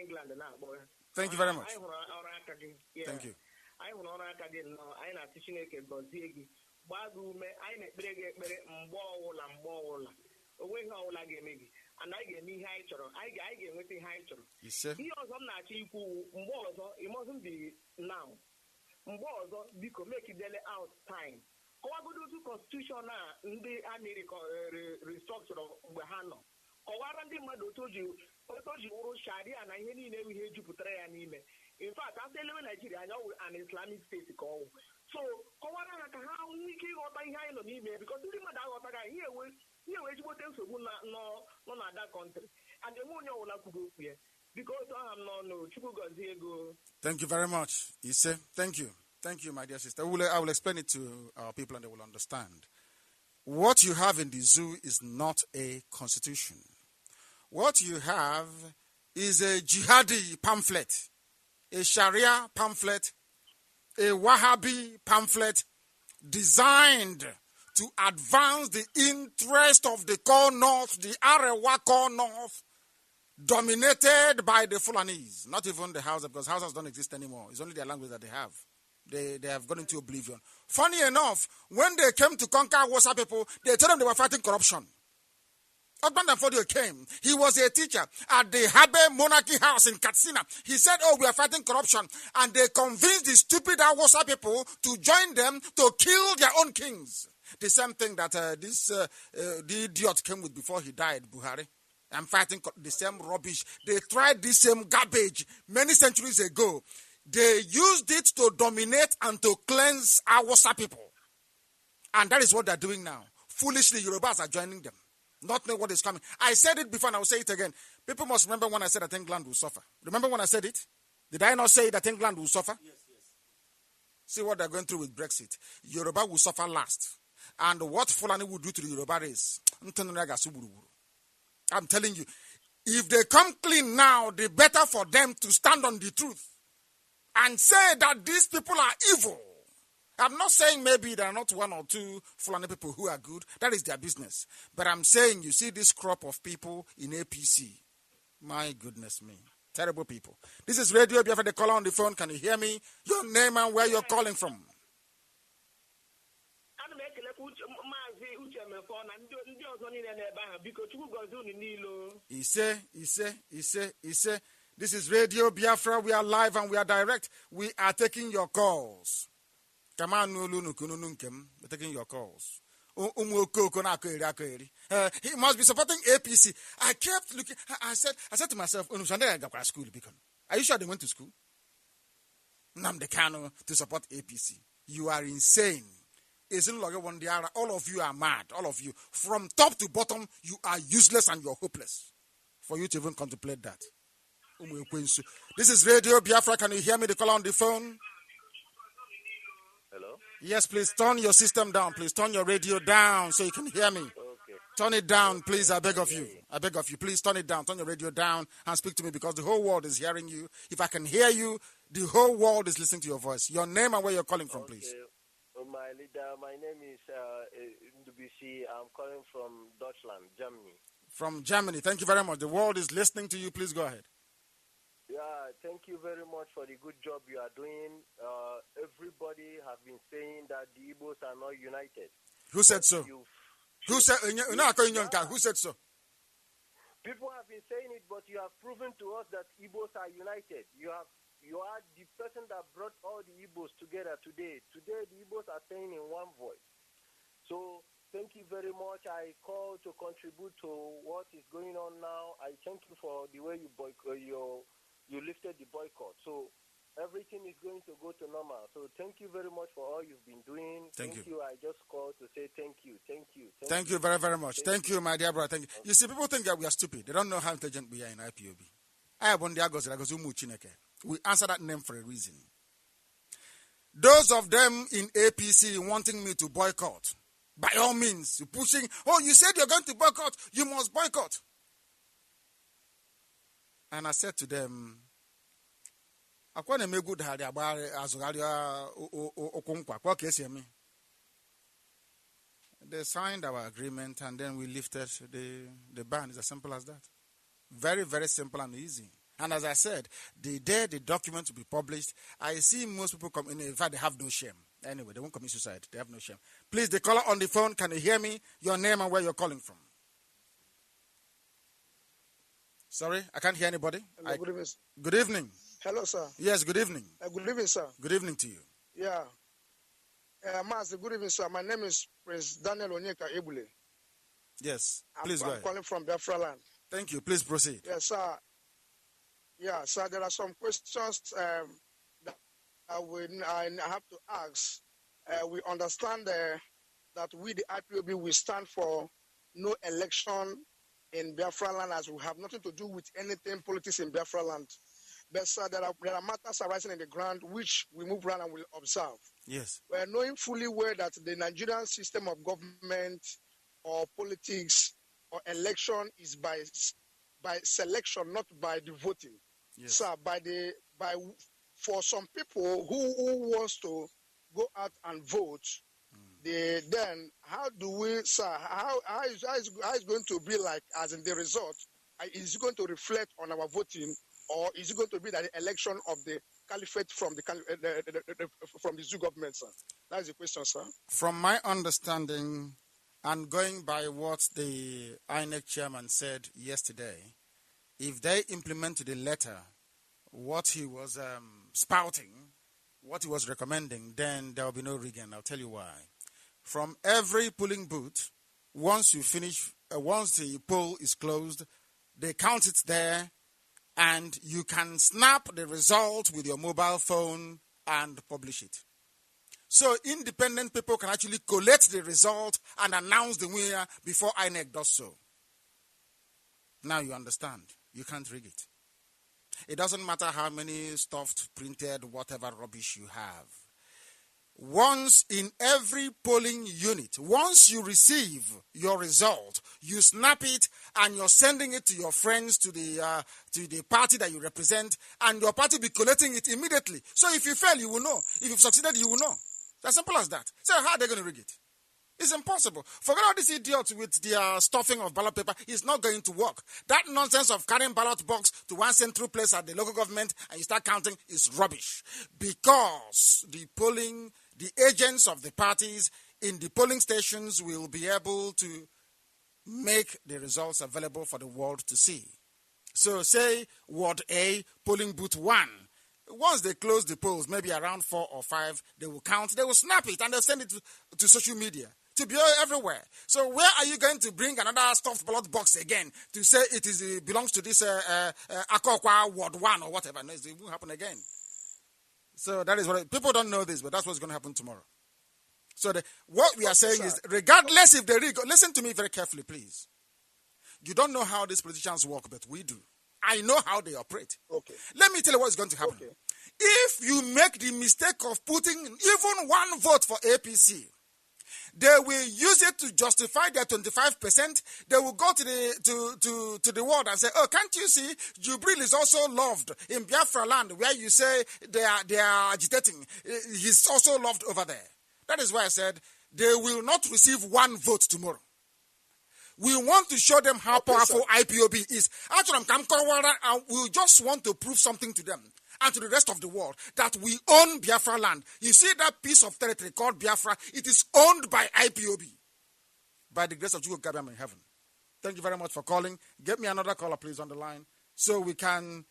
England now. Thank you very much. Thank you. I will not again. I am teaching a Gozigi. Bagume, I make ekpere mgbola. Owe ha ọla ga-eme gị. And I ga-eme ihe anyị chọrọ. I ga-enweta ihe anyị chọrọ. Ihe ọzọ m na-achọ ikwu mgbe ọzọ, it mustn't be now. Mgbe ọzọ, biko make it daily out time. kọwagodo constitution a ndị a na-restructure mgbe ha nọ kọwara ndị mmadụ otu o ji wụrụ sharia na ihe niile ihe jupụtara ya n'ime. In fact, after elewe Nigeria anya ọwụ an Islamic state ka ọwụ. So kọwara ha ka ha nwee ike ịghọta ihe anyị nọ n'ime because ndị mmadụ aghọtaghị anyị ihe wee ezigbote nsogbu nọ na that country and enwe onye ọbụla kwuru okwu ya because aha m n'ọnụ Chukwu gọzie ego. Thank you very much, Ise. Thank you. Thank you, my dear sister. I will explain it to our people and they will understand. What you have in the zoo is not a constitution. What you have is a jihadi pamphlet, a Sharia pamphlet, a Wahhabi pamphlet designed to advance the interest of the core north, the Arewa core north, dominated by the Fulanis. Not even the Hausa, because Hausas don't exist anymore. It's only their language that they have. They have gone into oblivion. Funny enough, when they came to conquer Hausa people, they told them they were fighting corruption. Osman Danfodio came. He was a teacher at the Habe Monarchy House in Katsina. He said, we are fighting corruption. And they convinced the stupid Hausa people to join them to kill their own kings. The same thing that the idiot came with before he died, Buhari. I'm fighting the same rubbish. They tried this same garbage many centuries ago. They used it to dominate and to cleanse Hausa people. And that is what they're doing now. Foolishly, Yorubas are joining them. Not knowing what is coming. I said it before and I will say it again. People must remember when I said that England will suffer. Remember when I said it? Did I not say that England will suffer? Yes. See what they're going through with Brexit. Yoruba will suffer last. And what Fulani will do to the Yoruba race. I'm telling you, if they come clean now, the better for them to stand on the truth and say that these people are evil. I'm not saying maybe there are not one or two Fulani people who are good. That is their business. But I'm saying, you see this crop of people in APC. My goodness me. Terrible people. This is Radio Biafra, the caller on the phone. Can you hear me? Your name and where you're calling from. Ise. This is Radio Biafra. We are live and we are direct. We are taking your calls. We're taking your calls. He must be supporting APC. I kept looking. I said to myself, are you sure they went to school? Nnamdi Kanu to support APC. You are insane. All of you are mad. All of you. From top to bottom, you are useless and you're hopeless. For you to even contemplate that. This is Radio Biafra. Can you hear me? The caller on the phone. Hello? Yes, please turn your system down. Please turn your radio down so you can hear me. Okay. Turn it down, please. I beg of you. I beg of you. Please turn it down. Turn your radio down and speak to me because the whole world is hearing you. If I can hear you, the whole world is listening to your voice. Your name and where you're calling from, please. My leader, my name is Ndubuisi. I'm calling from Deutschland, Germany. From Germany. Thank you very much. The world is listening to you. Please go ahead. Yeah, thank you very much for the good job you are doing. Everybody have been saying that the Igbos are not united. Who said so? Who said so? People have been saying it, but you have proven to us that Igbos are united. You are the person that brought all the Igbos together today. Today, the Igbos are saying in one voice. So, thank you very much. I call to contribute to what is going on now. I thank you for the way you lifted the boycott. So, everything is going to go to normal. So, thank you very much for all you've been doing. Thank you. I just called to say thank you. Thank you. Thank you very, very much. Thank you, my dear brother. Thank you. You see, people think that we are stupid. They don't know how intelligent we are in IPOB. We answer that name for a reason. Those of them in APC wanting me to boycott, by all means, pushing, you said you're going to boycott, you must boycott. And I said to them, they signed our agreement and then we lifted the ban. It's as simple as that. Very, very simple and easy. And as I said, the day the document will be published, I see most people come in. In fact, they have no shame. Anyway, they won't commit suicide. They have no shame. Please, the caller on the phone, can you hear me? Your name and where you're calling from. Sorry, I can't hear anybody. Hello, good evening. Good evening. Hello, sir. Yes, good evening. Good evening, sir. Good evening to you. Yeah. Master, good evening, sir. My name is Prince Daniel Onyeka Ebule. Yes, please go ahead. I'm calling from BIAFRALAND. Thank you. Please proceed. Yes, sir. Yeah, sir, there are some questions that I have to ask. We understand that we, the IPOB, we stand for no election in Biafraland, as we have nothing to do with anything politics in Biafraland. But sir, there are matters arising in the ground which we move around and will observe. Yes. We are knowing fully well that the Nigerian system of government or politics or election is by selection, not by the voting. Yes. So for some people who wants to go out and vote, then how do we, sir? How is going to be like as in the result? Is it going to reflect on our voting, or is it going to be that the election of the caliphate from the Zoo government, sir? That is the question, sir. From my understanding, and going by what the INEC chairman said yesterday, if they implement to the letter what he was spouting, what he was recommending, then there will be no rigging. I'll tell you why. From every polling booth, once the poll is closed, they count it there, and you can snap the result with your mobile phone and publish it. So independent people can actually collect the result and announce the winner before INEC does so. Now you understand. You can't rig it. It doesn't matter how many stuffed, printed, whatever rubbish you have. Once in every polling unit, once you receive your result, you snap it and you're sending it to your friends, to the party that you represent, and your party will be collecting it immediately. So if you fail, you will know. If you've succeeded, you will know. It's as simple as that. So how are they going to rig it? It's impossible. Forget all these idiots with their stuffing of ballot paper. It's not going to work. That nonsense of carrying ballot box to one central place at the local government and you start counting is rubbish. Because the agents of the parties in the polling stations will be able to make the results available for the world to see. So say Ward A, polling booth 1. Once they close the polls, maybe around 4 or 5, they will count, they will snap it, and they'll send it to social media to be everywhere. So where are you going to bring another stuffed ballot box again to say it belongs to this Akokwa Ward 1 or whatever? No, it won't happen again. So that is what people don't know this, but that's what's going to happen tomorrow. So what we are saying is, regardless if they rig, listen to me very carefully, please. You don't know how these politicians work, but we do. I know how they operate. Okay. Let me tell you what's going to happen. Okay. If you make the mistake of putting even one vote for APC, they will use it to justify their 25%. They will go to the world and say, "Oh, can't you see? Jubril is also loved in Biafraland, where you say they are agitating. He's also loved over there." That is why I said they will not receive one vote tomorrow. We want to show them how powerful IPOB is. Actually, we just want to prove something to them and to the rest of the world that we own Biafra land. You see that piece of territory called Biafra? It is owned by IPOB. By the grace of Chukwuka Biam in heaven. Thank you very much for calling. Get me another caller, please, on the line so we can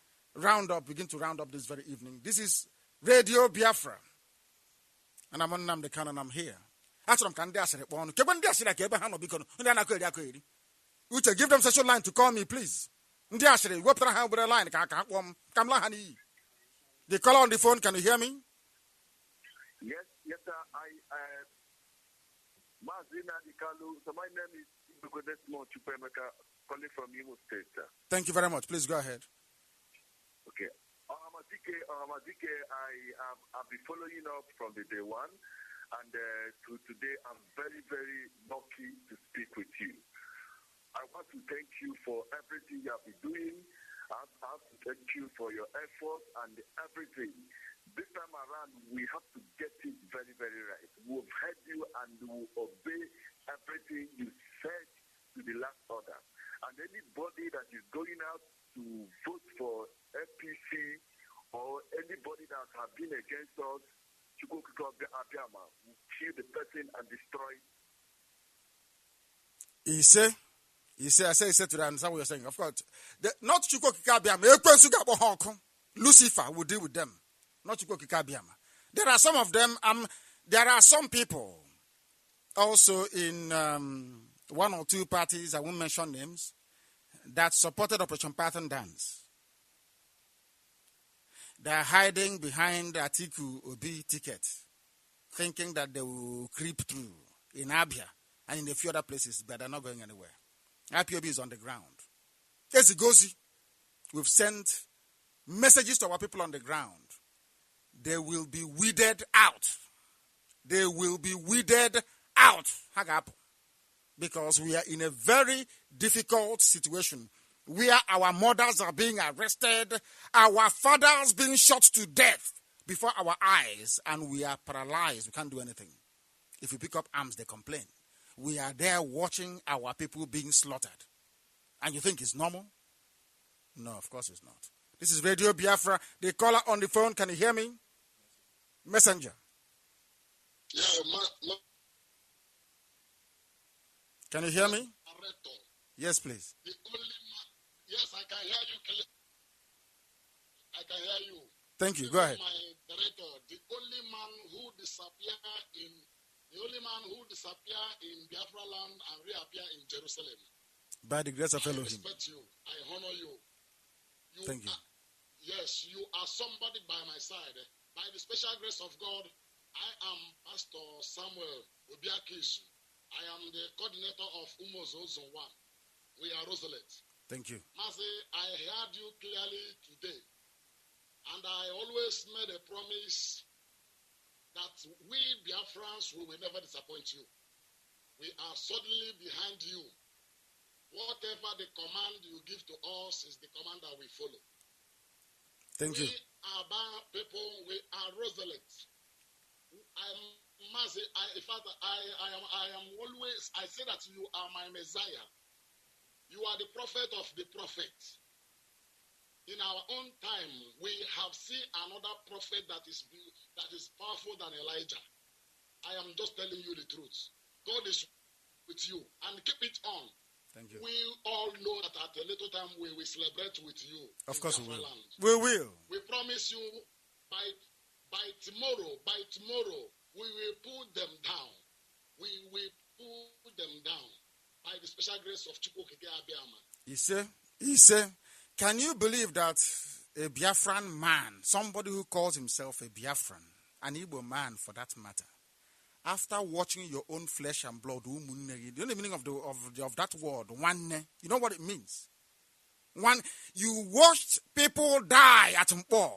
begin to round up this very evening. This is Radio Biafra. And I'm Nnamdi Kanu and I'm here. Actually, Uche, give them such a line to call me, please. The caller on the phone, can you hear me? Yes, sir. Nnamdi Kanu. So my name is Chupemeka, calling from Imo State, sir. Thank you very much. Please go ahead. Okay. Ohamadike, I've been following up from the day one. And to today, I'm very, very lucky to speak with you. I want to thank you for everything you have been doing. I have to thank you for your efforts and everything. This time around, we have to get it very, very right. We've heard you and we will obey everything you said to the last order. And anybody that is going out to vote for APC or anybody that has been against us, will kill the person and destroy. He said to that, understand what you're saying. Of course, not Chukwukikabiama, Lucifer will deal with them. Not Chukwukikabiama. There are some of them, There are some people also in one or two parties, I won't mention names, that supported Operation Pattern Dance. They are hiding behind Atiku Obi ticket, thinking that they will creep through in Abia and in a few other places, but they're not going anywhere. IPOB is on the ground. Ezigozi, we've sent messages to our people on the ground. They will be weeded out. They will be weeded out. Hagap. Because we are in a very difficult situation where our mothers are being arrested, our fathers being shot to death before our eyes, and we are paralyzed. We can't do anything. If we pick up arms, they complain. We are there watching our people being slaughtered. And you think it's normal? No, of course it's not. This is Radio Biafra. The caller on the phone, can you hear me? Messenger. Yeah, can you hear me? Yes, please. Yes, I can hear you. I can hear you. Thank you. Go ahead. My director, the only man who disappeared in Biafraland and reappear in Jerusalem. By the grace of Elohim. I respect you. I honor you. Thank you. Yes, you are somebody by my side. By the special grace of God, I am Pastor Samuel Obiakisu. I am the coordinator of Umozo Zone 1. We are Roselet. Thank you. Mazi, I heard you clearly today. And I always made a promise that we Biafrans will never disappoint you. We are solidly behind you. Whatever the command you give to us is the command that we follow. Thank you. We are people, we are Roselet. I am always, I say that you are my Messiah. You are the prophet of the prophet. In our own time, we have seen another prophet that is powerful than Elijah. I am just telling you the truth. God is with you, and keep it on. Thank you. We all know that at a little time we will celebrate with you. Of course we will. Land. We will. We promise you by tomorrow, we will pull them down. We will pull them down by the special grace of Chukwukeke Abiyama. He said, can you believe that a Biafran man, somebody who calls himself a Biafran, an Igbo man for that matter, after watching your own flesh and blood, the only meaning of that word, one, you know what it means? One, you watched people die at Mpo.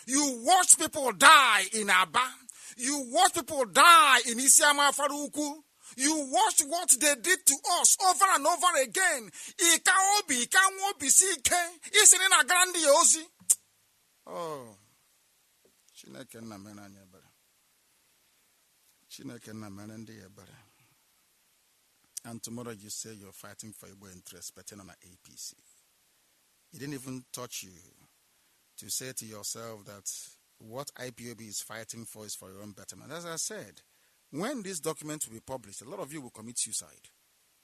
You watched people die in Aba. You watched people die in Isiama Faruku. You watched what they did to us over and over again. Ikaobi, Ikawobi, Sike, Isinina Grandiosi. Oh, Chineke na menanya bara. Chineke na menandi bara. And tomorrow you say you're fighting for Igbo interest, betting on an APC. It didn't even touch you to say to yourself that what IPOB is fighting for is for your own betterment. As I said, when this document will be published, a lot of you will commit suicide.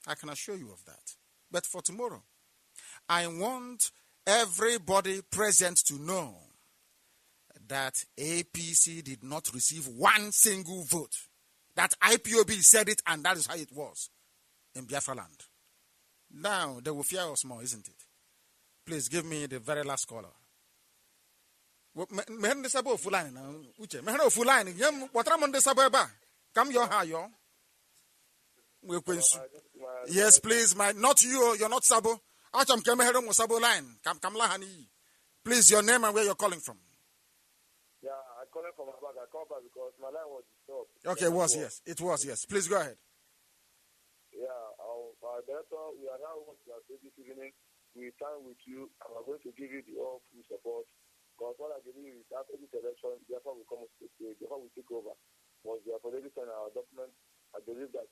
I can assure you of that. But for tomorrow, I want everybody present to know that APC did not receive one single vote. That IPOB said it, and that is how it was in Biafraland. Now, they will fear us more, isn't it? Please give me the very last caller. Yes, please, not you, you're not Sabo. Please, your name and where you're calling from. Yeah, I'm calling from my back. I called back because my line was disturbed. Okay, it was, yes. Please go ahead. Yeah, our director, we are now what you are saying this evening. We stand with you and we're going to give you the all full support. Because what I believe is after this election, therefore we come to the stage, therefore we take over. Once we have already signed our document, I believe that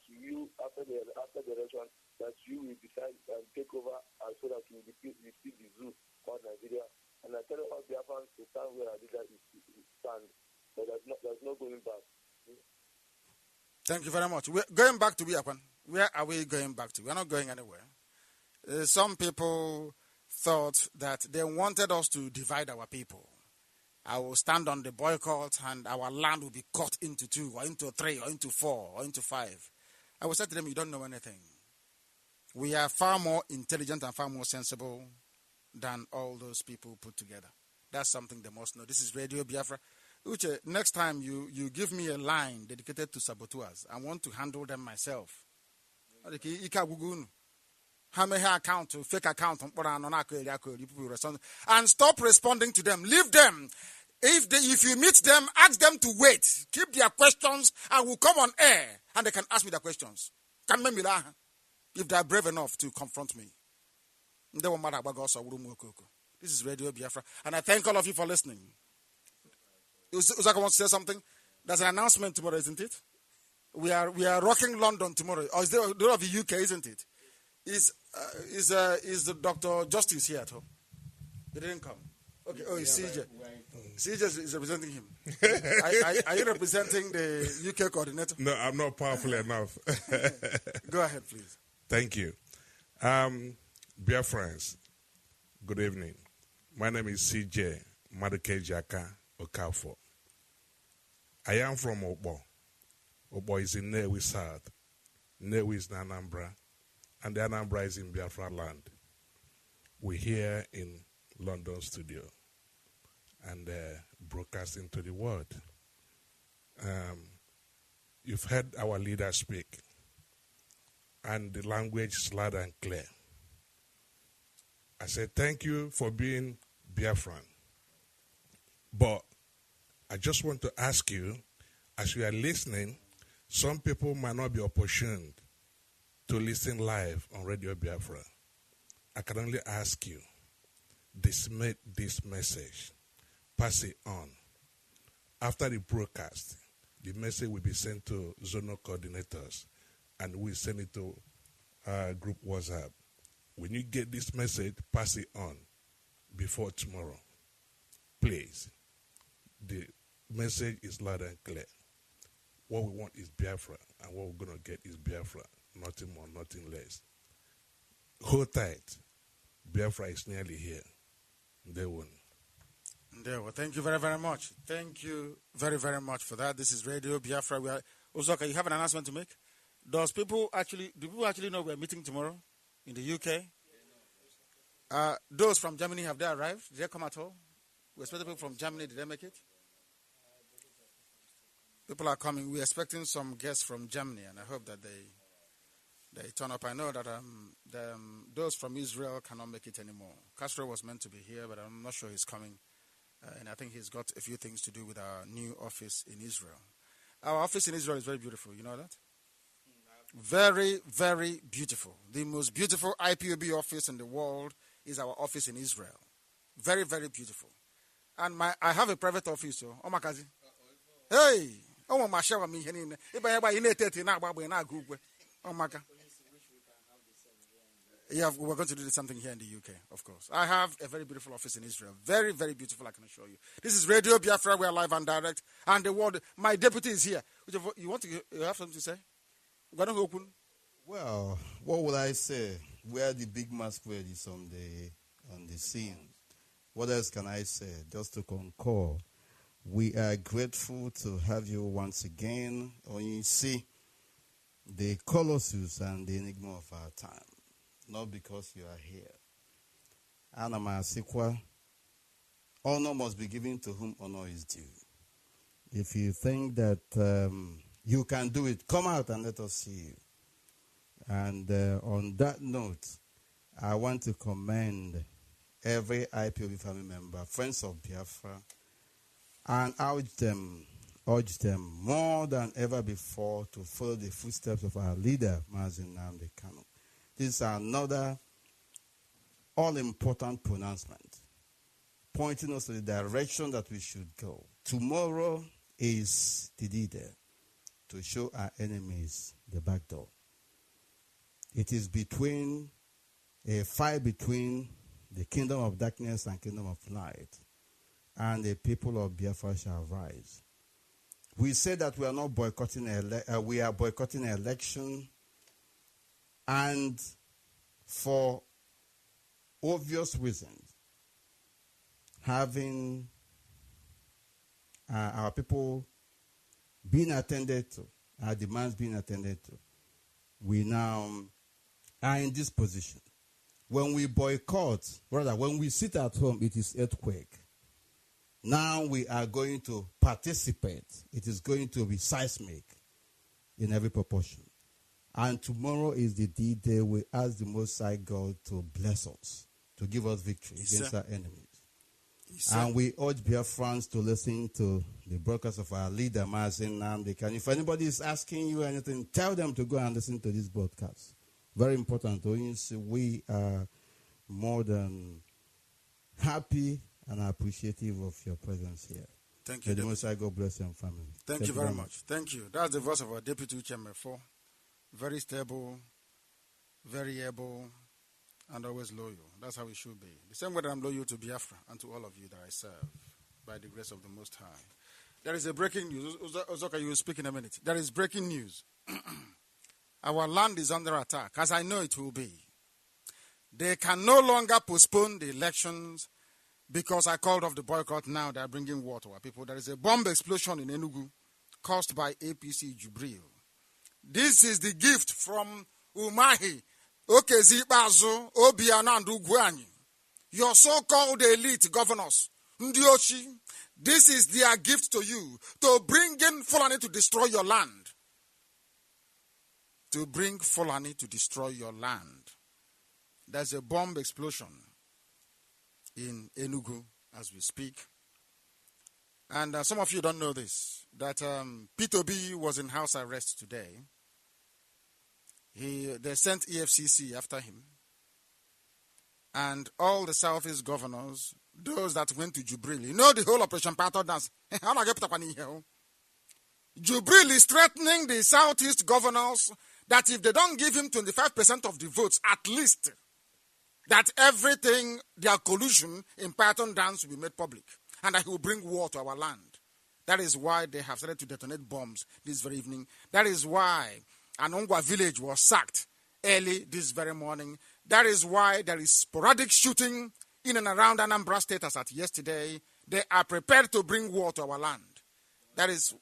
you, after the election, that you will decide and take over so that you will defeat the zoo called Nigeria. And I tell all Biafrans to stand where our leader is stand. But there's no going back. Thank you very much. We're going back to Biafran. Where are we going back to? We're not going anywhere. Some people thought that they wanted us to divide our people. I will stand on the boycott and our land will be cut into 2 or into 3 or into 4 or into 5. I will say to them, you don't know anything. We are far more intelligent and far more sensible than all those people put together. That's something they must know. This is Radio Biafra. Uche, next time you give me a line dedicated to saboteurs, I want to handle them myself. Account, fake account, and stop responding to them. Leave them. If you meet them, ask them to wait. Keep their questions. I will come on air and they can ask me the questions. If they are brave enough to confront me. This is Radio Biafra, and I thank all of you for listening. Uzaka wants to say something. There's an announcement tomorrow, isn't it? We are rocking London tomorrow. Or is there of the UK, isn't it? Is the Dr. Justice here at home? He didn't come. Okay. Oh, it's CJ. CJ is representing him. Are you representing the UK coordinator? No, I'm not powerful enough. Go ahead, please. Thank you. BIAFRANS, good evening. My name is CJ Maduke Jaka Okafo. I am from Obo. Obo is in Nnewi South. Nnewi is in Anambra. And the Anambra is in Biafraland. We're here in London studio and broadcasting to the world. You've heard our leader speak, and the language is loud and clear. I said, thank you for being Biafran. But I just want to ask you, as you are listening, some people might not be opportuned to listen live on Radio Biafra. I can only ask you, disseminate this message, pass it on. After the broadcast, the message will be sent to zonal coordinators, and we send it to group WhatsApp. When you get this message, pass it on before tomorrow. Please. The message is loud and clear. What we want is Biafra, and what we're going to get is Biafra. Nothing more, nothing less. Hold tight. Biafra is nearly here. They won. Well, thank you very, very much. Thank you very, very much for that. This is Radio Biafra. Uzoka, you have an announcement to make? Do people actually know we're meeting tomorrow in the UK? Those from Germany, have they arrived? Did they come at all? We expect people from Germany. Did they make it? People are coming. We're expecting some guests from Germany, and I hope that they turn up. I know that those from Israel cannot make it anymore. Castro was meant to be here, but I'm not sure he's coming. And I think he's got a few things to do with our new office in Israel. Our office in Israel is very beautiful. You know that? Very, very beautiful. The most beautiful IPOB office in the world is our office in Israel. Very, very beautiful. And I have a private office. So, oh my cousin. Hey! Oh my shower me. Oh my God. Yeah, we're going to do something here in the UK, of course. I have a very beautiful office in Israel. Very, very beautiful, I can assure you. This is Radio Biafra. We are live and direct. And the world, my deputy is here. You have something to say? Well, what would I say? Where the big masquerade is on the scene. What else can I say? Just to concur, we are grateful to have you once again. When you see the colossus and the enigma of our time. Not because you are here. Anamasikwa, honor must be given to whom honor is due. If you think that you can do it, come out and let us see you. And on that note, I want to commend every IPOB family member, friends of Biafra, and urge them more than ever before to follow the footsteps of our leader, Nnamdi Kanu. This is another all-important pronouncement, pointing us to the direction that we should go. Tomorrow is the D-Day to show our enemies the back door. It is a fight between the kingdom of darkness and kingdom of light, and the people of Biafra shall rise. We say that we are not boycotting we are boycotting an election, and for obvious reasons, having our people being attended to, our demands being attended to, we now are in this position. When we boycott, rather, when we sit at home, it is earthquake. Now we are going to participate. It is going to be seismic in every proportion. And tomorrow is the D-Day. We ask the Most High God to bless us, to give us victory against our enemies. And we urge Biafrans to listen to the broadcast of our leader, Nnamdi Kanu. If anybody is asking you anything, tell them to go and listen to this broadcast. Very important. We are more than happy and appreciative of your presence here. Thank you. May the Most High God bless your family. Thank you very much. Thank you. That's the voice of our Deputy Chairman 4. Very stable, very able, and always loyal. That's how it should be. The same way that I'm loyal to Biafra and to all of you that I serve, by the grace of the Most High. There is a breaking news. Ozoka, you will speak in a minute. There is breaking news. Our land is under attack, as I know it will be. They can no longer postpone the elections because I called off the boycott. Now they are bringing war to our people. There is a bomb explosion in Enugu caused by APC Jubril. This is the gift from Umahi, Okezi Bazo, Obiana and Ugwanyi. Your so-called elite governors, Ndioshi, this is their gift to you, to bring in Fulani to destroy your land. To bring Fulani to destroy your land. There's a bomb explosion in Enugu as we speak. And some of you don't know this, that P2B was in house arrest today. They sent EFCC after him. And all the Southeast governors, those that went to Jubril, you know the whole Operation Pato dance. Jubril is threatening the Southeast governors that if they don't give him 25% of the votes, at least, that everything, their collusion in Python dance will be made public. And that he will bring war to our land. That is why they have started to detonate bombs this very evening. That is why Anongwa village was sacked early this very morning. That is why there is sporadic shooting in and around Anambra State as at yesterday. They are prepared to bring war to our land. That is,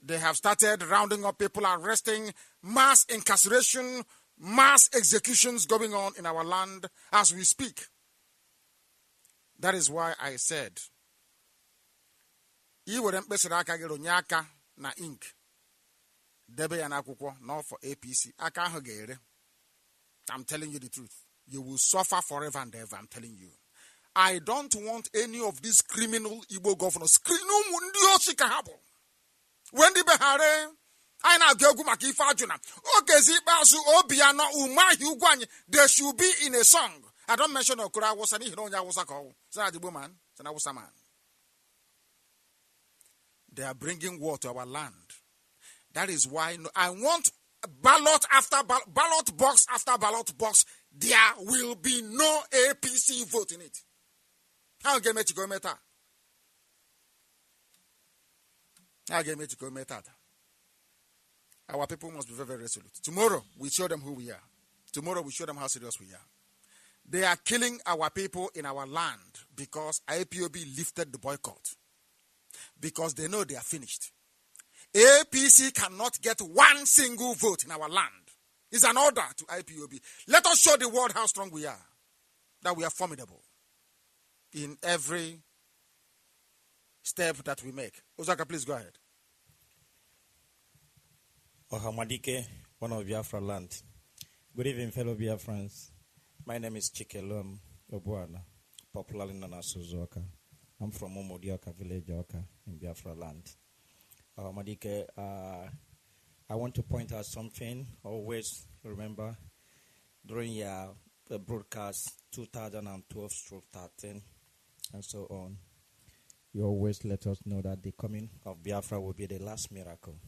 they have started rounding up people, arresting, mass incarceration, mass executions going on in our land as we speak. That is why I said, na ink. Debe ya na akwụkwọ, not for APC. Aka ahụ ga-ere. I'm telling you the truth. You will suffer forever and ever. I'm telling you. I don't want any of these criminal Igbo governors. When the Behare, I now go maka ife ajuna. Okezi basu obiano umahi ugwanye. They should be in a song. I don't mention Okura Wasani Hironya Wasako. Sana the woman. Sana Wasaman. They are bringing war to our land. That is why I want ballot after ballot box after ballot box. There will be no APC vote in it. How get me to go meta? How get me to go meta? Our people must be very, very resolute. Tomorrow we show them who we are. Tomorrow we show them how serious we are. They are killing our people in our land because IPOB lifted the boycott. Because they know they are finished. APC cannot get one single vote in our land. It's an order to IPOB. Let us show the world how strong we are. That we are formidable. In every step that we make. Osaka, please go ahead. Ohamadike, one of BIAFRALAND. Good evening, fellow BIAFRANS. My name is Chikelum Obuana, popularly known as Suzuka. I'm from Omodioka village, Oka, in BIAFRALAND. Madike, I want to point out something. Always remember, during your broadcast 2012-13 and so on, you always let us know that the coming of Biafra will be the last miracle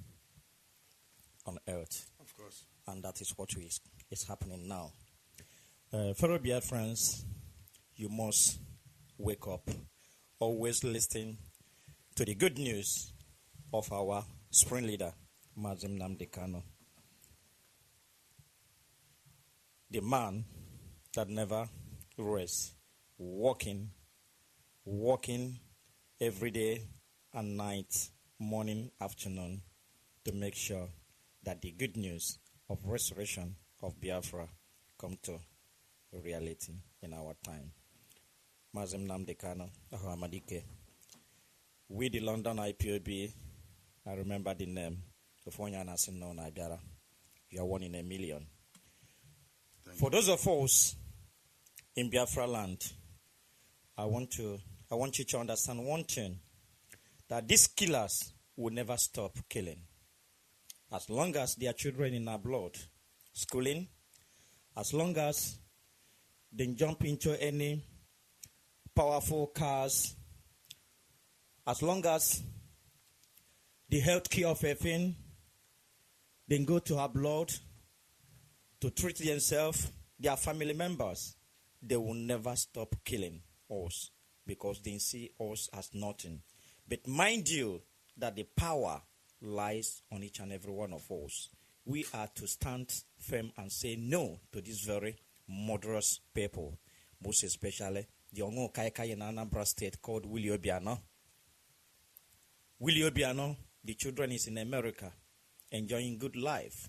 on earth. Of course. And that is what is happening now. Fellow Biafrans, you must wake up. Always listen to the good news of our spring leader, Nnamdi Kanu. The man that never rests, walking every day and night, morning, afternoon, to make sure that the good news of restoration of Biafra come to reality in our time. Mazim Nnamdi Kanu, Amadike. We, the London IPOB, I remember the name of Onyana Sino Nagara. You are one in a million. For those of us in Biafraland, I want you to understand one thing, that these killers will never stop killing. As long as there are children in our blood, schooling, as long as they jump into any powerful cars, as long as the health care of a thing, they go to our blood to treat themselves, their family members, they will never stop killing us because they see us as nothing. But mind you that the power lies on each and every one of us. We are to stand firm and say no to these very murderous people, most especially the Ongo Kaikai in Anambra State called Willie Obiano. Willie Obiano, the children is in America, enjoying good life.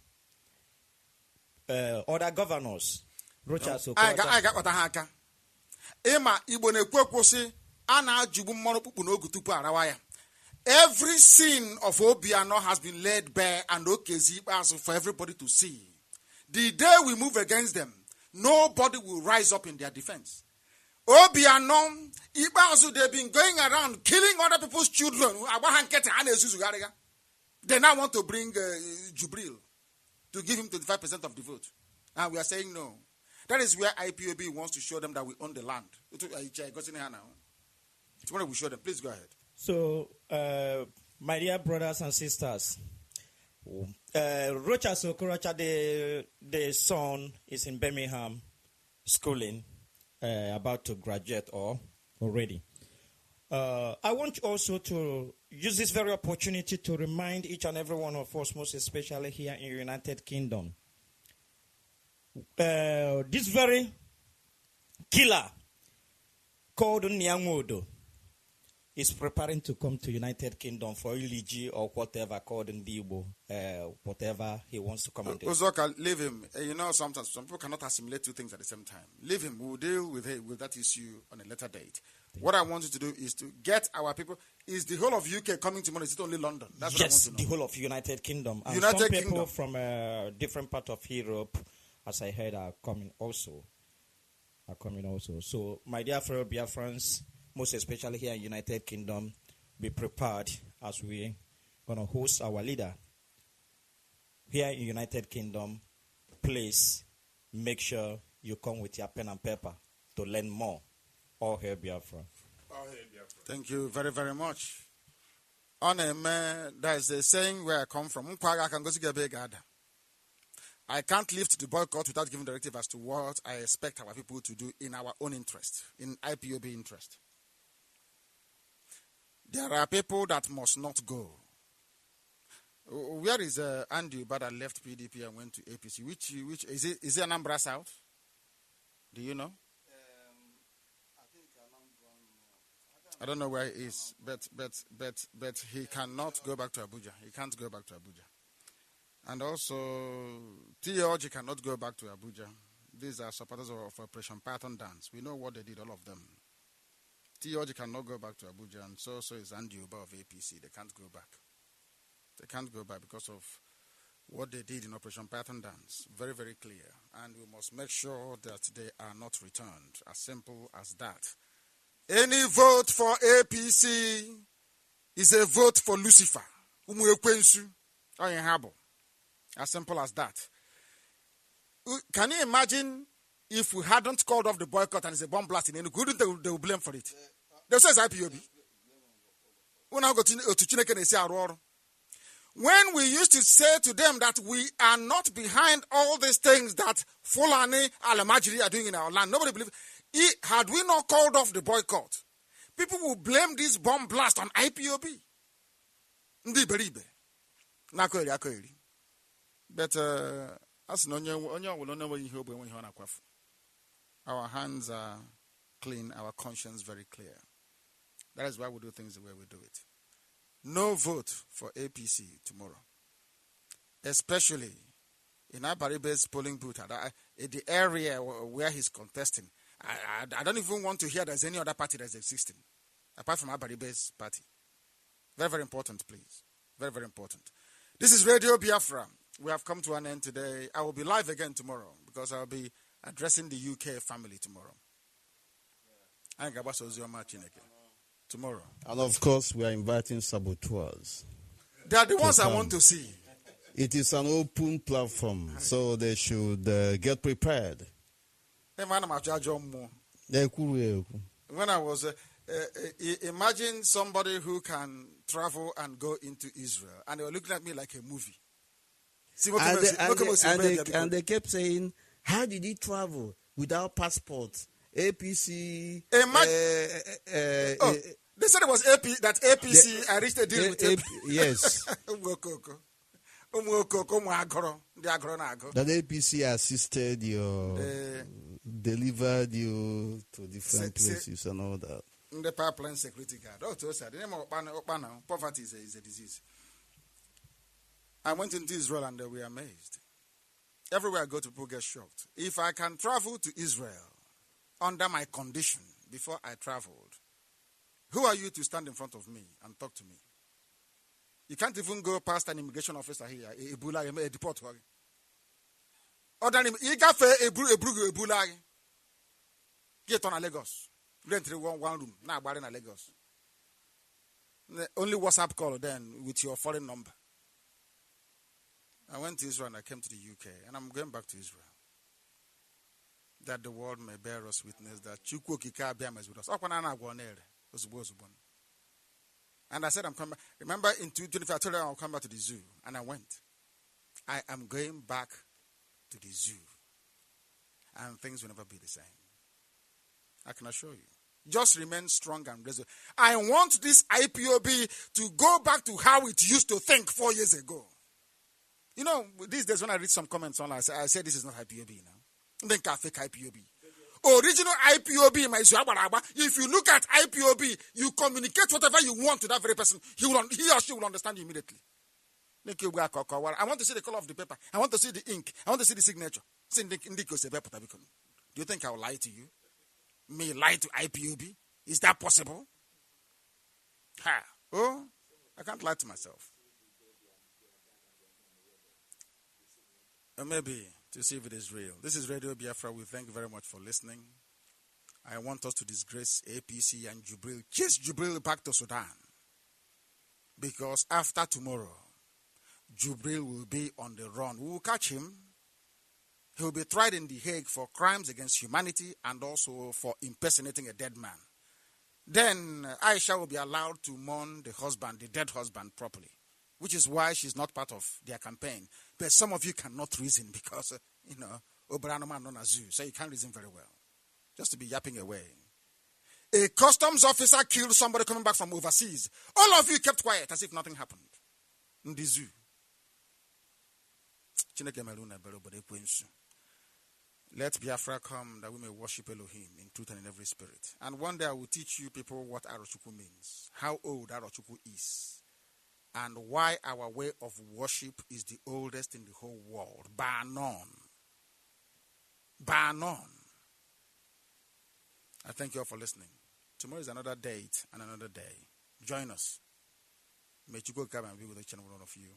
Other governors, Rochas I got what I had. Emma, Ibone Kwokwose, Anna Jubumono Pupunogu Tupu Arawaya. Every sin of Obiano has been laid bare and Okezi for everybody to see. The day we move against them, nobody will rise up in their defense. Obiano, Ibazu, they've been going around killing other people's children. They now want to bring Jubril to give him 25% of the vote. And we are saying no. That is where IPOB wants to show them that we own the land. It's what we show them. Please go ahead. So, my dear brothers and sisters, Rocha Sokorocha, the son, is in Birmingham schooling, about to graduate or already. I want also to use this very opportunity to remind each and every one of us, most especially here in the United Kingdom, this very killer called Nyangodo is preparing to come to United Kingdom for Iliji or whatever called Ndibo, whatever he wants to come and do. Uzoka, leave him. You know, sometimes some people cannot assimilate two things at the same time. Leave him. We'll deal with that issue on a later date. What I want you to do is to get our people. Is the whole of UK coming tomorrow? Is it only London? That's what I want to know. The whole of United Kingdom. And United some Kingdom. people from different part of Europe, as I heard, are coming also. So, my dear fellow Biafrans, most especially here in United Kingdom, be prepared as we're going to host our leader. Here in United Kingdom, please make sure you come with your pen and paper to learn more. All hail Biafra. Thank you very, very much. There's a saying where I come from. I can't lift the boycott without giving directive as to what I expect our people to do in our own interest, in IPOB interest. There are people that must not go. Where is Andy Ubada left PDP and went to APC? Which is it? Is it Anambra South? Do you know? I don't know where he is, but he cannot go back to Abuja. He can't go back to Abuja. And also, Theology cannot go back to Abuja. These are supporters of Operation Pattern Dance. We know what they did, all of them. Theology cannot go back to Abuja, and so is Andy Uba of APC. They can't go back. They can't go back because of what they did in Operation Pattern Dance. Very, very clear. And we must make sure that they are not returned. As simple as that. Any vote for APC is a vote for Lucifer. As simple as that. Can you imagine if we hadn't called off the boycott and it's a bomb blast in any good, they will blame for it? They say it's IPOB. When we used to say to them that we are not behind all these things that Fulani Alamajiri are doing in our land, nobody believed. Had we not called off the boycott, people will blame this bomb blast on IPOB. But our hands are clean, our conscience very clear. That is why we do things the way we do it. no vote for APC tomorrow, especially in Abaribe's polling booth, in the area where he's contesting. I don't even want to hear there's any other party that's existing, apart from Abaribe's party. Very, very important, please. Very, very important. This is Radio Biafra. We have come to an end today. I will be live again tomorrow because I'll be addressing the UK family tomorrow. Tomorrow. And of course, we are inviting saboteurs. They are the ones I want to see. It is an open platform, so they should get prepared. When I was, imagine somebody who can travel and go into Israel, and they were looking at me like a movie. And they kept saying, how did he travel without passport? APC. They said it was APC. I reached a deal with APC. Yes. That APC assisted you, delivered you to different places and all that. The pipeline security guard. The name of poverty is a disease. I went into Israel and we were amazed. Everywhere I go to, people get shocked. If I can travel to Israel under my condition before I traveled, who are you to stand in front of me and talk to me? You can't even go past an immigration officer here, a deport. Other than you got a Ebola. Get on a Lagos. Rent one room. Now, in a Lagos. Only WhatsApp call then with your foreign number. I went to Israel and I came to the UK, and I'm going back to Israel. That the world may bear us witness that Chukwu Kika Abiam is with us. And I said, I'm coming back. Remember, in 2025, I told you I'll come back to the zoo, and I went. I am going back to the zoo, and things will never be the same. I can assure you. Just remain strong and resolute. I want this IPOB to go back to how it used to think 4 years ago. You know, these days when I read some comments online, I say this is not IPOB now. Then can fake IPOB. Original IPOB, if you look at IPOB, you communicate whatever you want to that very person. He or she will understand you immediately. I want to see the color of the paper. I want to see the ink. I want to see the signature. Do you think I will lie to you? Me lie to IPOB? Is that possible? Oh, I can't lie to myself. Or maybe to see if it is real. This is Radio Biafra. We thank you very much for listening. I want us to disgrace APC and Jubril. Chase Jubril back to Sudan. Because after tomorrow, Jubril will be on the run. We will catch him. He will be tried in The Hague for crimes against humanity and also for impersonating a dead man. Then Aisha will be allowed to mourn the husband, the dead husband, properly. Which is why she's not part of their campaign. But some of you cannot reason because, Oberanoma non as you, so you can't reason very well. Just to be yapping away. A customs officer killed somebody coming back from overseas. All of you kept quiet as if nothing happened. In the zoo. Let Biafra come that we may worship Elohim in truth and in every spirit. And one day I will teach you people what Arochukwu means. How old Arochukwu is. And why our way of worship is the oldest in the whole world. Bar none. Bar none. I thank you all for listening. Tomorrow is another date and another day. Join us. May you go come and be with each and one of you.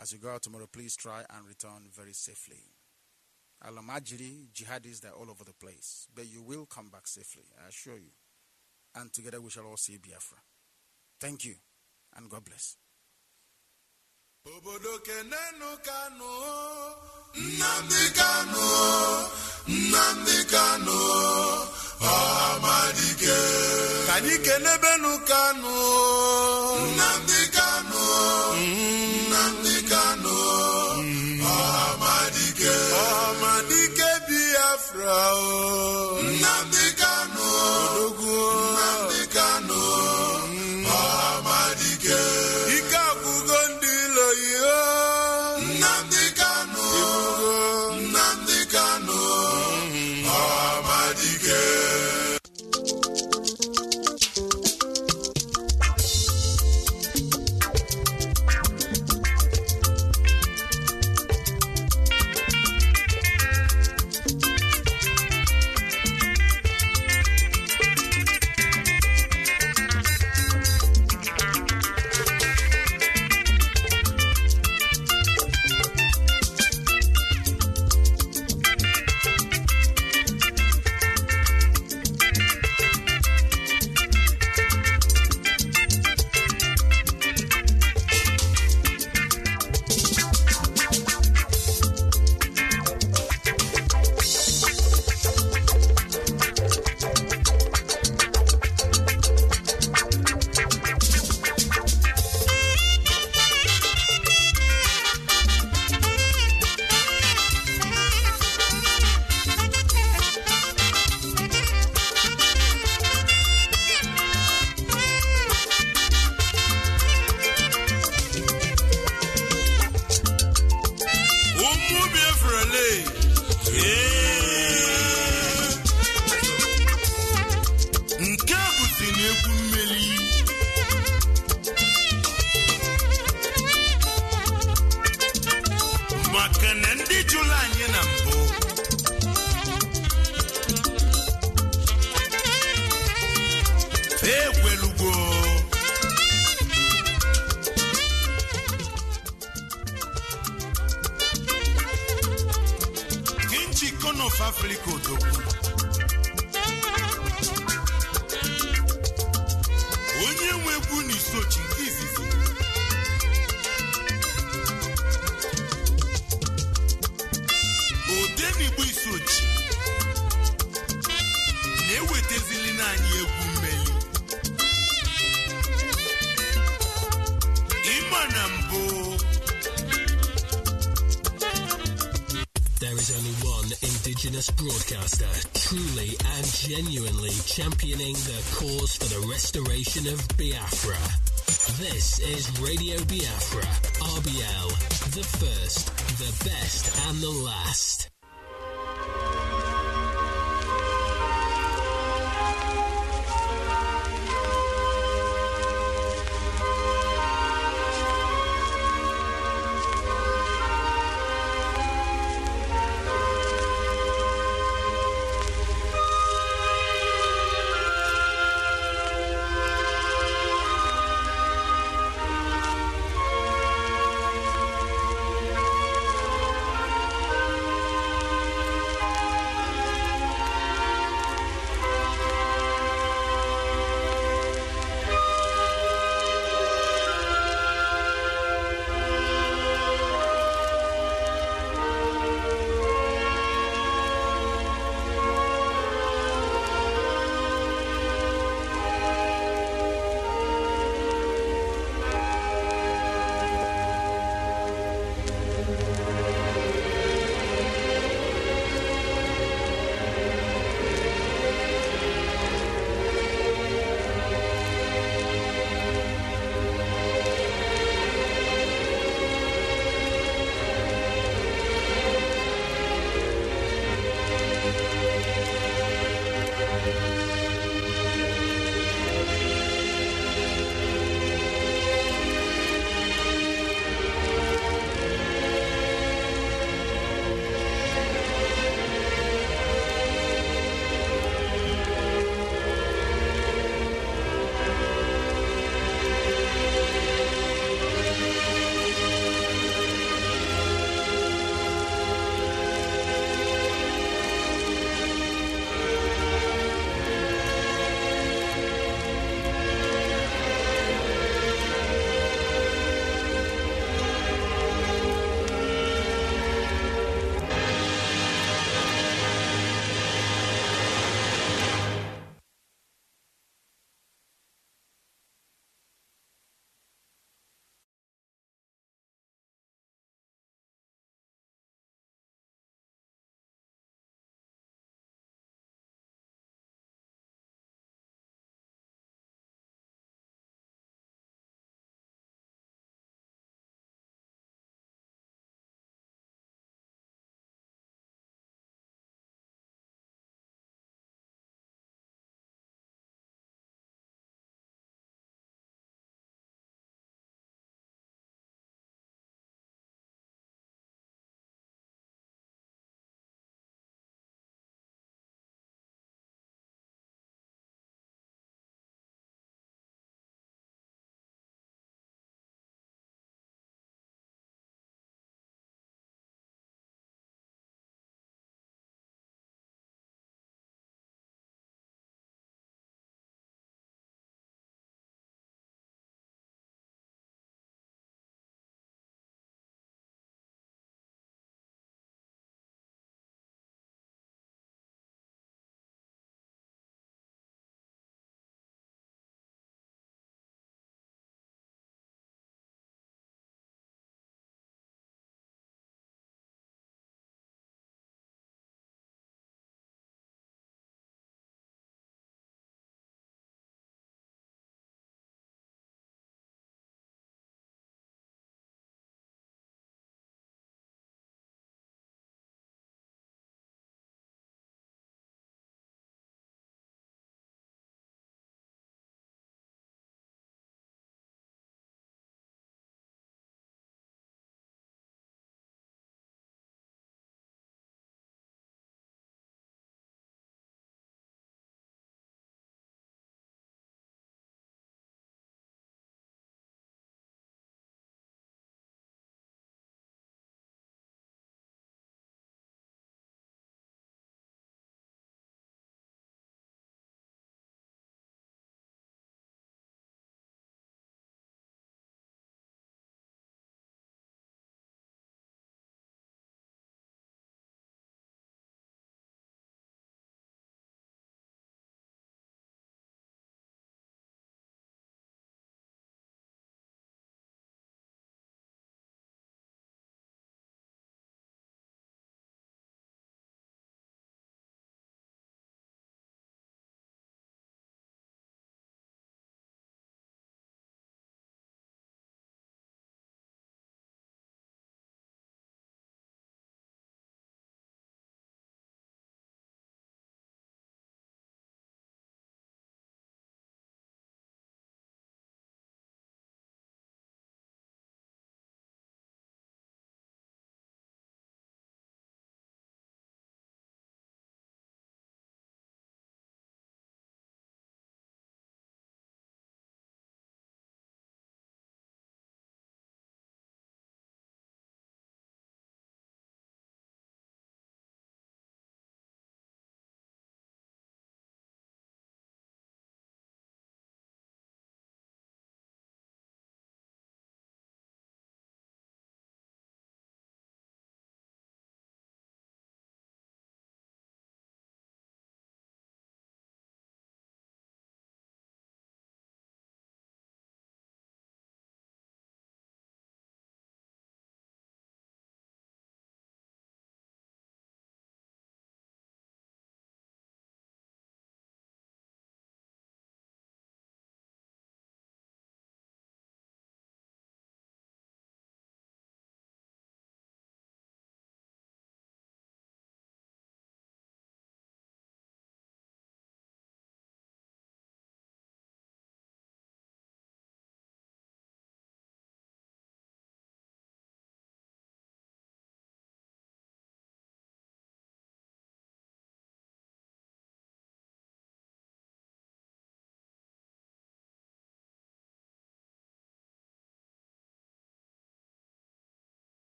As you go out tomorrow, please try and return very safely. Alamajiri, jihadis, they're all over the place. But you will come back safely, I assure you. And together we shall all see Biafra. Thank you. And God bless. Nnamdi Kanu, Amadike. Kanike nebenu Kanu. Nnamdi Kanu, Amadike. Amadike Biafra. Nnamdi Kanu, Nnamdi Kanu. egwu mmeri. Maka na ndị jụrụ anyị na mbụ ekwelugo. Kinchi Kono of Africa odogwu onye nwe egwu n'isochi nke izizi odenigbo isochi na-ewetazili n'anyị egwu mmeli ịma na mbụ. There is only one indigenous broadcaster truly and genuinely championing the cause for the restoration of Biafra. This is Radio Biafra, RBL, the first, the best and the last.